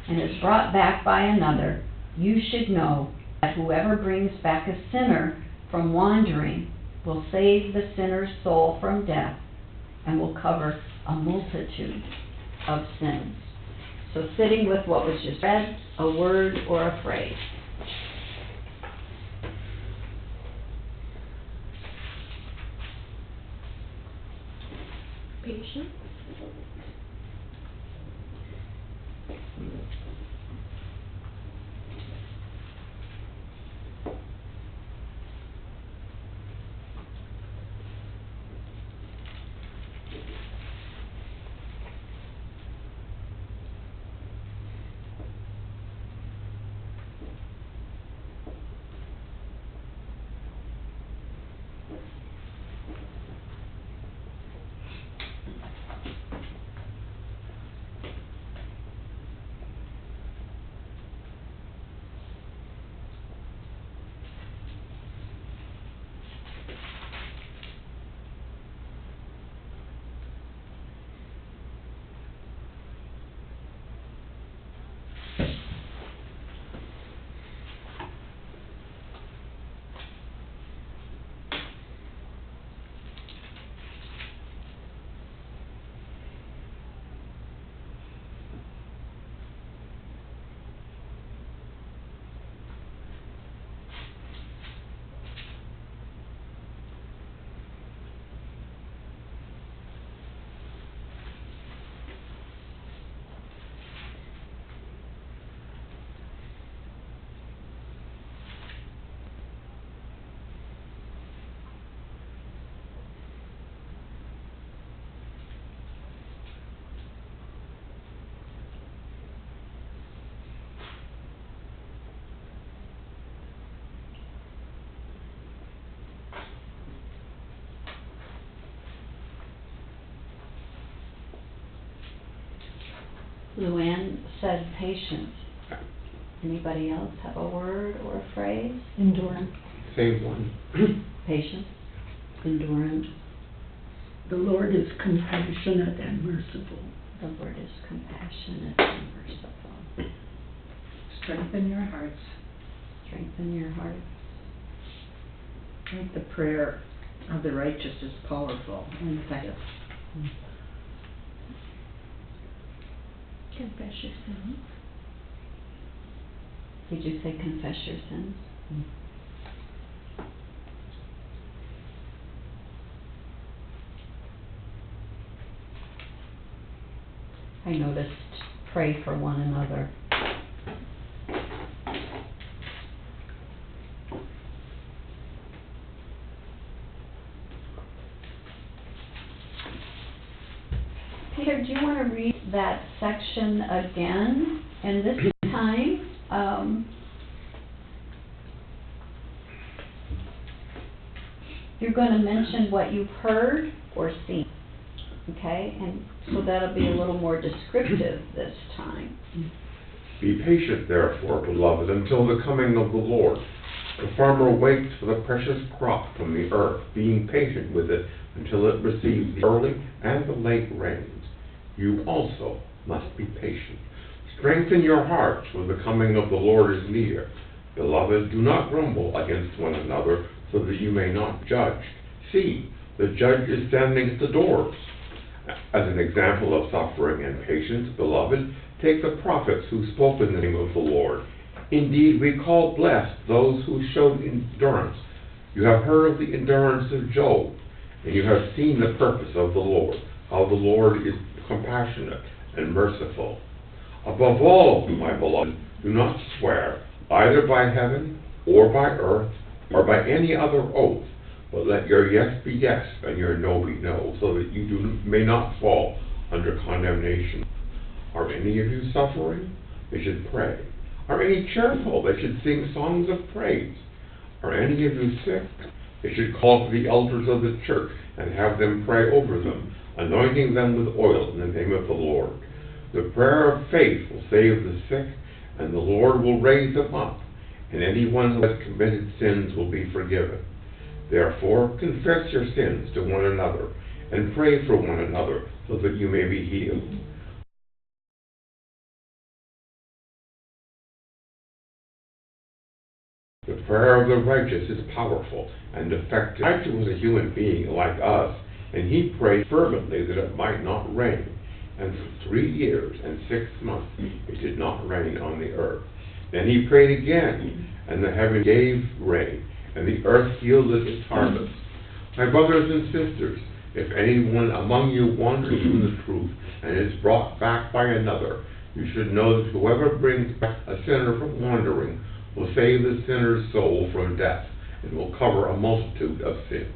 and is brought back by another, you should know that whoever brings back a sinner from wandering will save the sinner's soul from death and will cover a multitude of sins. So sitting with what was just read, a word or a phrase. Patient. Luann said patience. Anybody else have a word or a phrase? Endurance. Same one. Patience, endurance. The Lord is compassionate and merciful. The Lord is compassionate and merciful. Strengthen your hearts. Strengthen your heart. I think the prayer of the righteous is powerful and effective. Confess your sins. Did you say confess your sins? I noticed pray for one another. Peter, do you want to read that section again? And this time, you're going to mention what you've heard or seen, okay? And so that'll be a little more descriptive this time. Be patient, therefore, beloved, until the coming of the Lord. The farmer waits for the precious crop from the earth, being patient with it until it receives the early and the late rains. You also must be patient. Strengthen your hearts, for the coming of the Lord is near. Beloved, do not grumble against one another, so that you may not judge. See, the judge is standing at the doors. As an example of suffering and patience, beloved, take the prophets who spoke in the name of the Lord. Indeed, we call blessed those who showed endurance. You have heard of the endurance of Job, and you have seen the purpose of the Lord, how the Lord is compassionate and merciful. Above all, my beloved, do not swear, either by heaven, or by earth, or by any other oath, but let your yes be yes, and your no be no, so that you may not fall under condemnation. Are any of you suffering? They should pray. Are any cheerful? They should sing songs of praise. Are any of you sick? They should call for the elders of the church and have them pray over them, anointing them with oil in the name of the Lord. The prayer of faith will save the sick, and the Lord will raise them up, and anyone who has committed sins will be forgiven. Therefore, confess your sins to one another, and pray for one another, so that you may be healed. The prayer of the righteous is powerful and effective. Elijah was a human being like us, and he prayed fervently that it might not rain. And for 3 years and 6 months it did not rain on the earth. Then he prayed again, and the heaven gave rain, and the earth yielded its harvest. My brothers and sisters, if anyone among you wanders from the truth and is brought back by another, you should know that whoever brings back a sinner from wandering will save the sinner's soul from death, and will cover a multitude of sins.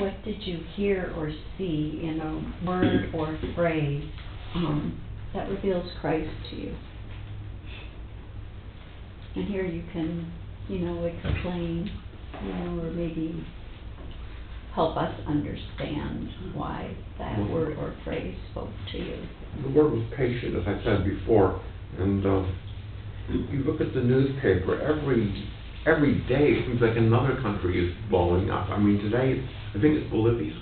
what did you hear or see in a word or phrase that reveals Christ to you? And here you can, explain, or maybe help us understand why that word or phrase spoke to you. The word was patient, as I said before, and you look at the newspaper, every day it seems like another country is blowing up. I mean, today, I think it's Bolivia.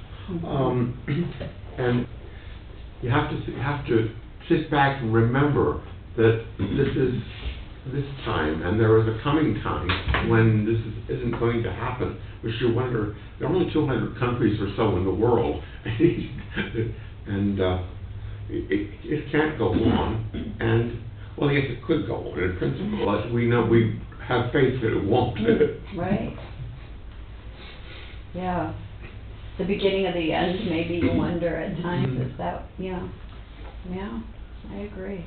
And you have to sit back and remember that this is this time, and there is a coming time when this isn't going to happen. Which you wonder, there are only 200 countries or so in the world, and it can't go on. And well, yes, it could go on in principle. As we know, we have faith that it won't. Right. Yeah. The beginning of the end, maybe you wonder at times, is that, yeah, I agree.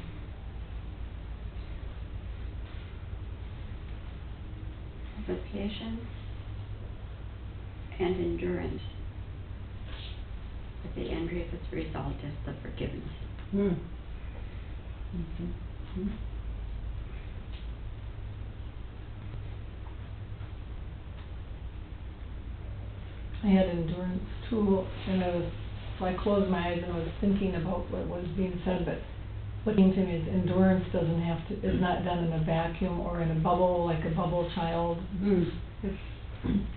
With patience and endurance, but the end result is the forgiveness. I had endurance too, and so I closed my eyes and I was thinking about what was being said, but what came to me is endurance is not done in a vacuum or in a bubble, like a bubble child.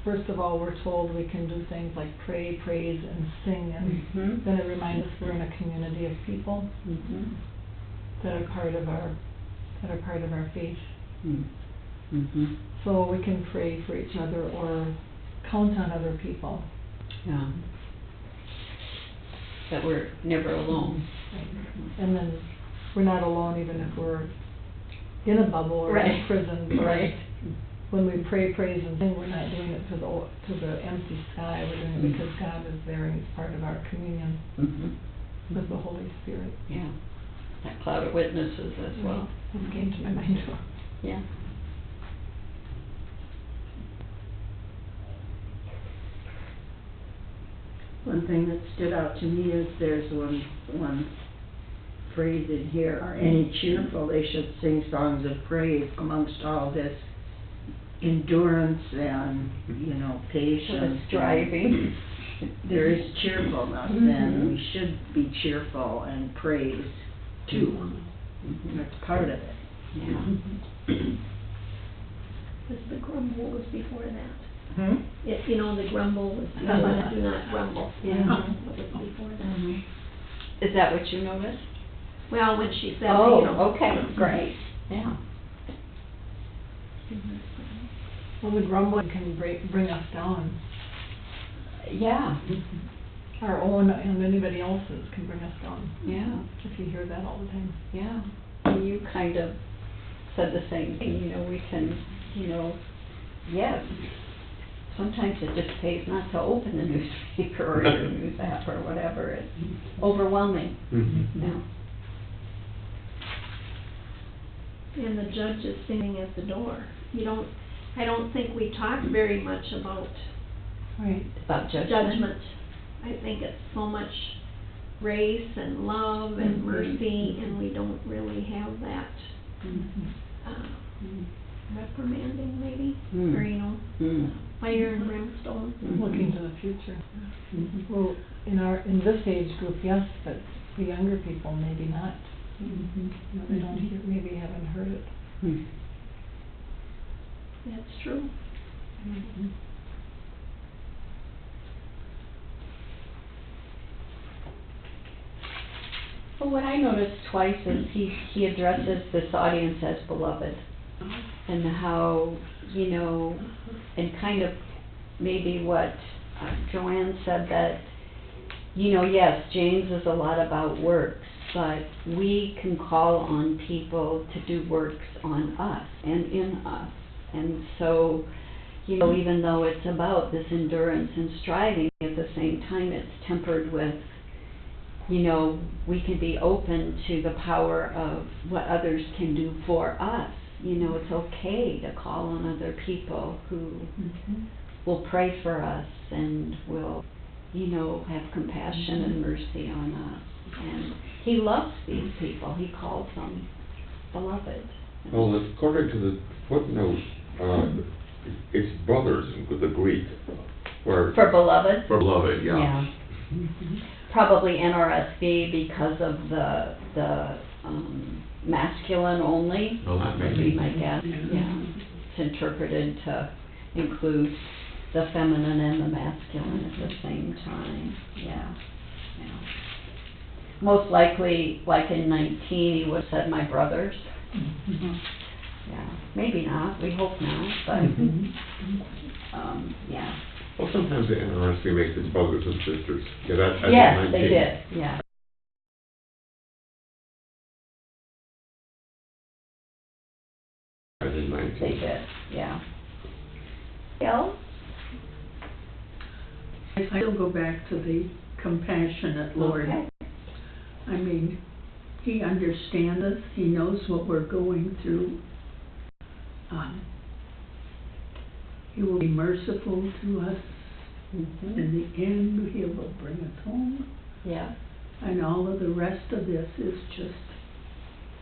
First of all, we're told we can do things like pray, praise, and sing, and then it reminds us we're in a community of people that are part of our faith. So we can pray for each other or count on other people. Yeah. That we're never alone. And then we're not alone even if we're in a bubble or in a prison. Right. When we pray, praise, and sing, we're not doing it to the empty sky. We're doing it because God is there and He's part of our communion with the Holy Spirit. Yeah. That cloud of witnesses as well. That came to my mind too. Yeah. One thing that stood out to me is there's one phrase in here, are any cheerful, they should sing songs of praise amongst all this endurance and, patience. Striving. There is cheerfulness, and we should be cheerful and praise too. That's part of it. Yeah. Because the grumble was before that. It, The grumble was before that, do not grumble. Yeah. It was before that. Is that what you noticed? Well, when she said, Okay, great. Yeah. Well, the grumbling can bring us down. Yeah. Our own and anybody else's can bring us down. Yeah. If you hear that all the time. Yeah. And you kind of said the same thing, we can, yes. Sometimes it just pays not to open the newspaper or your news app or whatever. It's overwhelming. Yeah. and the judge is standing at the door. I don't think we talk very much about Right. About judgment. judgment. I think it's so much grace and love and mercy, and we don't really have that reprimanding maybe, or fire and brimstone. Looking to the future. Well, in this age group, yes, but the younger people, maybe not. They don't hear, maybe haven't heard it. That's true. Well, what I noticed twice is he addresses this audience as beloved, and how, and kind of maybe what Joanne said, that, yes, James is a lot about works, but we can call on people to do works on us and in us. And so, even though it's about this endurance and striving, at the same time it's tempered with, we can be open to the power of what others can do for us. It's okay to call on other people who will pray for us and will have compassion and mercy on us. And he loves these people. He calls them beloved. Well, according to the footnote, it's brothers with the Greek, where, For beloved? for beloved, yeah. Probably NRSV because of the masculine only. Well, that may Would be be. my guess, yeah. It's interpreted to include the feminine and the masculine at the same time, yeah. Most likely, like in 19, he would have said my brothers. Yeah, maybe not, we hope not, but, yeah. Well, sometimes the NRSV makes it brothers and sisters. Yeah, that's Yes, 19. they did, yeah. As in 19. They did, yeah. Else? I still go back to the compassionate Lord. Okay. I mean, he understands us, he knows what we're going through. He will be merciful to us. Mhm. In the end, he will bring us home. Yeah. And all of the rest of this is just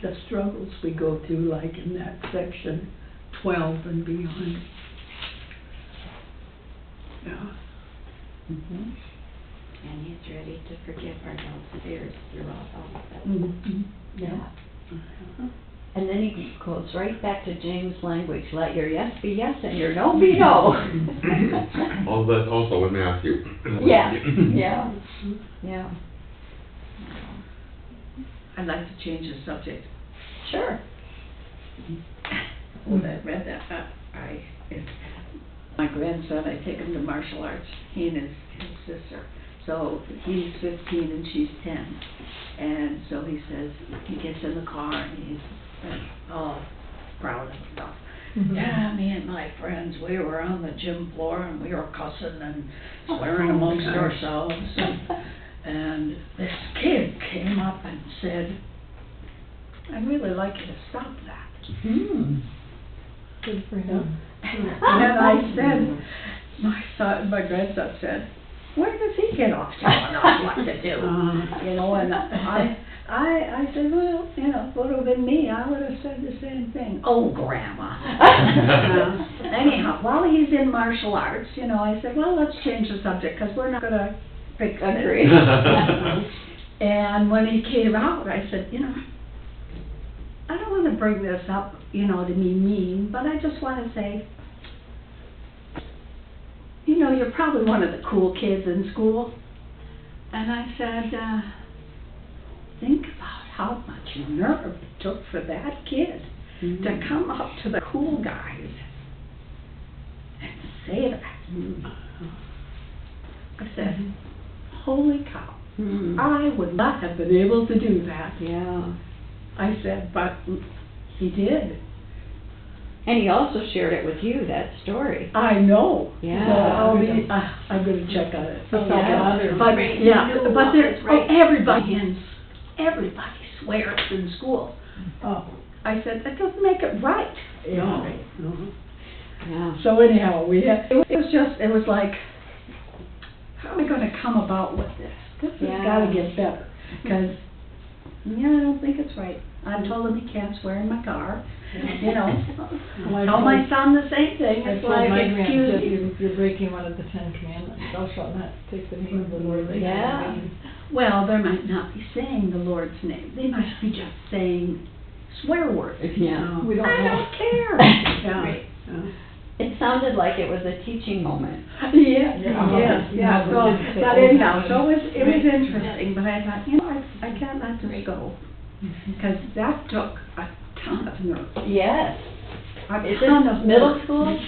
the struggles we go through, like in that section 12 and beyond. Yeah. Mhm. And he's ready to forgive our doubts and fears throughout all of it. Mhm. Yeah. And then he goes right back to James' language, let your yes be yes and your no be no. All that also in Matthew. Yeah, yeah, yeah. I'd like to change the subject. Sure. When I read that, my grandson, I take him to martial arts, he and his sister. So he's 15 and she's 10. And so he says, he gets in the car and he's all proud and stuff. Yeah, me and my friends, we were on the gym floor and we were cussing and swearing amongst ourselves. And this kid came up and said, I'd really like you to stop that. Good for him. And I said, my grandson said, where does he get off telling us what to do? And I said, well, if it would have been me, I would have said the same thing. Oh, Grandma. Anyhow, while he's in martial arts, I said, well, let's change the subject, because we're not going to fix it. Agree. And when he came out, I said, I don't want to bring this up, to be mean, but I just want to say, you're probably one of the cool kids in school. And I said, think about how much nerve it took for that kid to come up to the cool guys and say that. I said, holy cow, I would not have been able to do that. Yeah. I said, but he did. And he also shared it with you, that story. I know. Yeah. So I'm going to check on it. Yeah. But everybody swears in school. Oh. I said, that doesn't make it right. Yeah. Yeah. So anyhow, it was like, how are we going to come about with this? This has Yeah. got to get better. Because, I don't think it's right. I told him he can't swear in my car. Tell my son the same thing. I It's told like, my excuse grandkid, me. you're breaking one of the 10 Commandments. Thou shalt not take the name of the Lord thy God in Yeah. vain. Well, they might not be saying the Lord's name. They might be just saying swear words. Yeah. We don't I know. don't care. Yeah. Right. It sounded like it was a teaching moment. Yeah. Yeah, So, we did say but old anyhow, times. so it was interesting, but I thought, I can't let this go. Because that took a ton of nerve. Yes. A Is ton this of middle nerve. school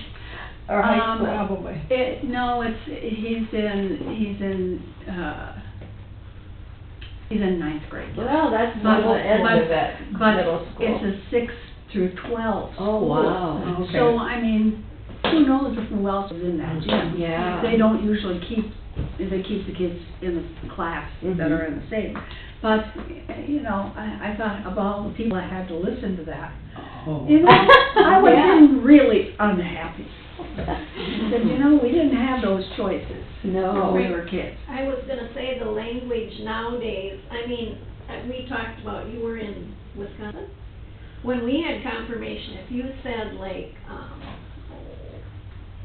or high school? Probably. No, he's in ninth grade. Well, that's But- on the edge but- of that But middle school. it's a 6 through 12 Oh, school. wow. Okay. So, who knows who else is in that gym? Yeah. They don't usually keep the kids in the class that are in the same. But, I thought of all the people that had to listen to that. Oh. I was Yeah. getting really unhappy. Because, you know, we didn't have those choices No. when we were kids. I was gonna say the language nowadays, I mean, we talked about, you were in Wisconsin? When we had confirmation, if you said like,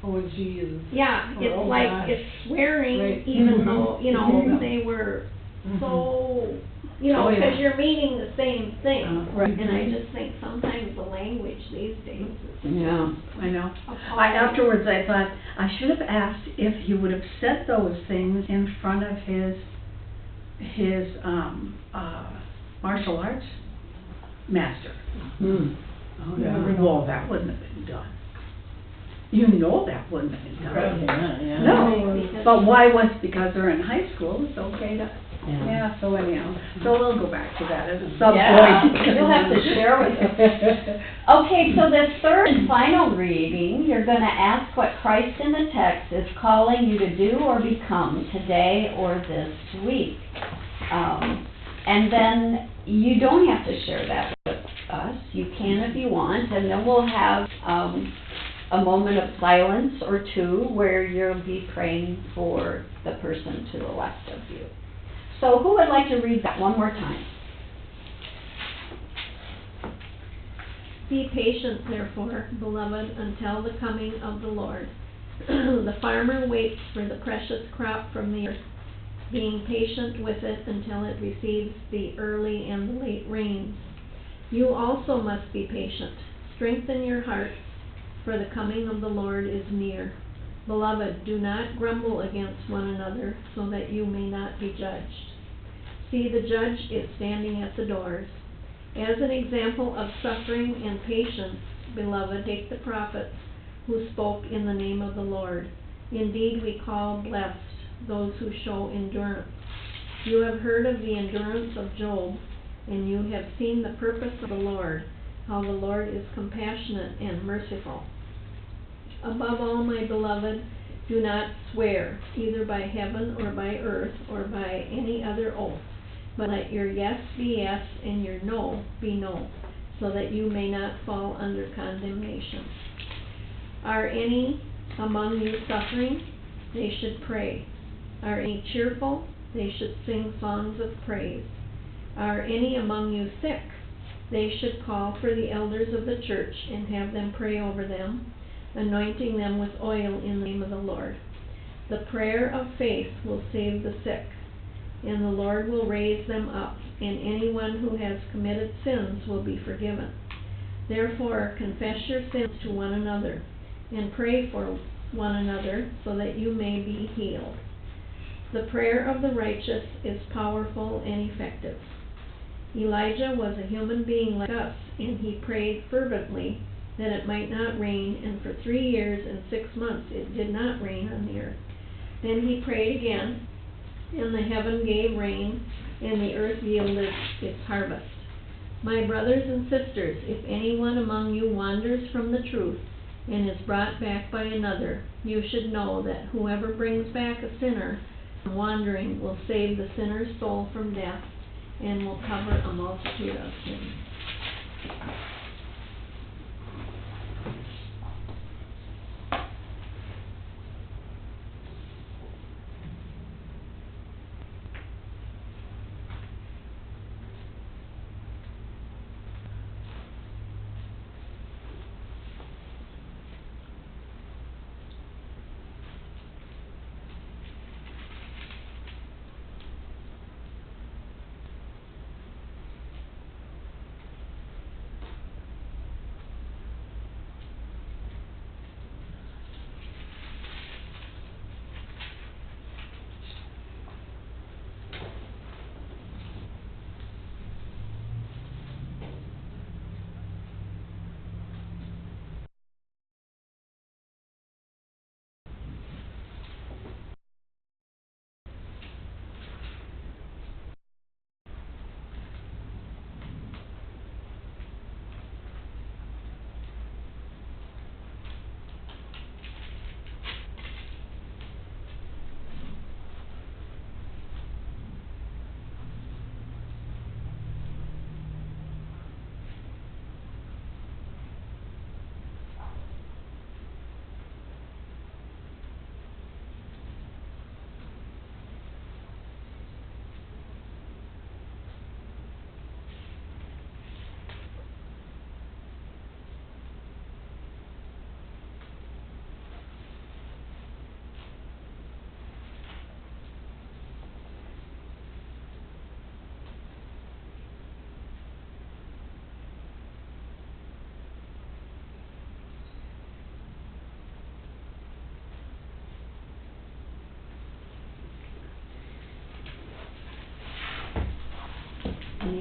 Oh, geez. yeah, Or, it's oh, like, gosh. it's swearing, Right. even though, you know, Mhm. they were Mhm. so, you know, Oh, yeah. because you're meaning the same thing. Right. And I just think sometimes the language these days is Yeah. I know. appalling. Afterwards, I thought, I should have asked if he would have said those things in front of his martial arts master. Hmm. Oh, yeah. Well, that wouldn't have been done. You know that wouldn't have been done. Yeah. No, Because- but why was, because they're in high school, it's okay to, Yeah. yeah, so anyhow, so we'll go back to that at some Yeah, point. you'll have to share with us. Okay, so the third and final reading, you're gonna ask what Christ in the text is calling you to do or become today or this week. And then you don't have to share that with us, you can if you want, and then we'll have, a moment of silence or two where you'll be praying for the person to the left of you. So who would like to read that one more time? Be patient, therefore, beloved, until the coming of the Lord. The farmer waits for the precious crop from the earth, being patient with it until it receives the early and the late rains. You also must be patient. Strengthen your hearts, for the coming of the Lord is near. Beloved, do not grumble against one another, so that you may not be judged. See, the judge is standing at the doors. As an example of suffering and patience, beloved, take the prophets who spoke in the name of the Lord. Indeed, we call blessed those who show endurance. You have heard of the endurance of Job, and you have seen the purpose of the Lord, how the Lord is compassionate and merciful. Above all, my beloved, do not swear, either by heaven or by earth or by any other oath, but let your yes be yes and your no be no, so that you may not fall under condemnation. Are any among you suffering? They should pray. Are any cheerful? They should sing songs of praise. Are any among you sick? They should call for the elders of the church and have them pray over them, anointing them with oil in the name of the Lord. The prayer of faith will save the sick, and the Lord will raise them up, and anyone who has committed sins will be forgiven. Therefore, confess your sins to one another, and pray for one another, so that you may be healed. The prayer of the righteous is powerful and effective. Elijah was a human being like us, and he prayed fervently that it might not rain, and for 3 years and 6 months it did not rain on the earth. Then he prayed again, and the heaven gave rain, and the earth yielded its harvest. My brothers and sisters, if anyone among you wanders from the truth, and is brought back by another, you should know that whoever brings back a sinner from wandering will save the sinner's soul from death, and will cover a multitude of sins.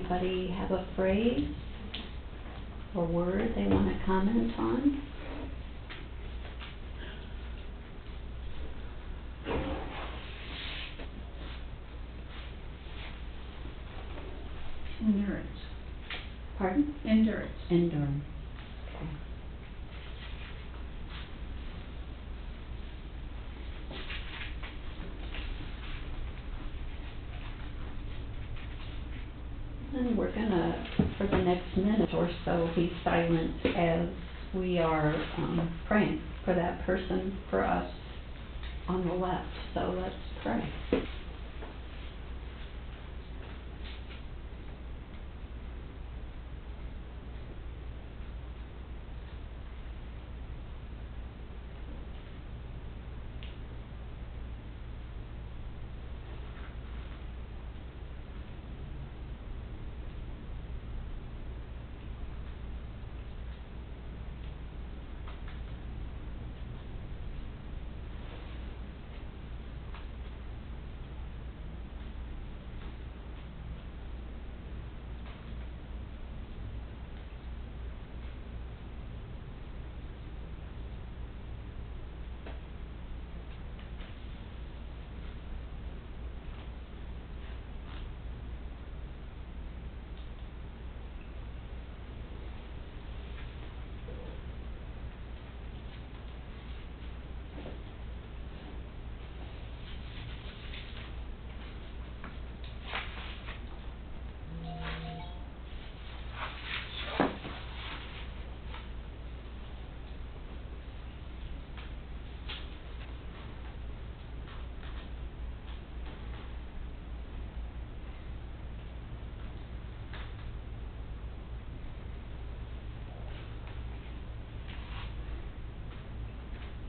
anybody have a phrase or word they want to comment on? Endurance. Pardon? Endurance. Endurance. Okay. And we're gonna, for the next minute or so, be silent as we are praying for that person, for us on the left. So let's pray.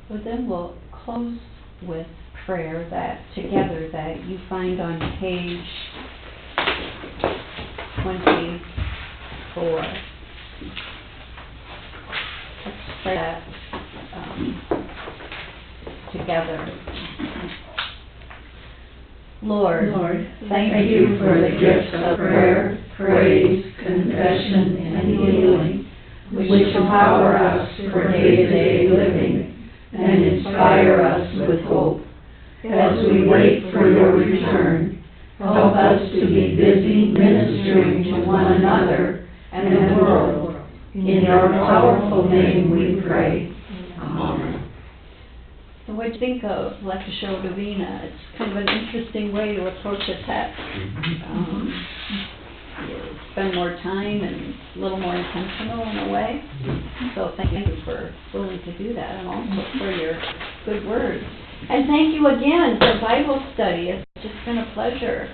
So then we'll close with prayer that together that you find on page 24. Let's pray that together. Lord, thank you for the gifts of prayer, praise, confession, and healing, which empower us for day-to-day living and inspire us with hope. As we wait for your return, help us to be busy ministering to one another and the world. In your powerful name we pray. Amen. So what do you think of Lectio Divina? It's kind of an interesting way to approach a text. You spend more time and a little more intentional in a way. So thank you for willing to do that, and also for your good words. And thank you again for Bible study. It's just been a pleasure.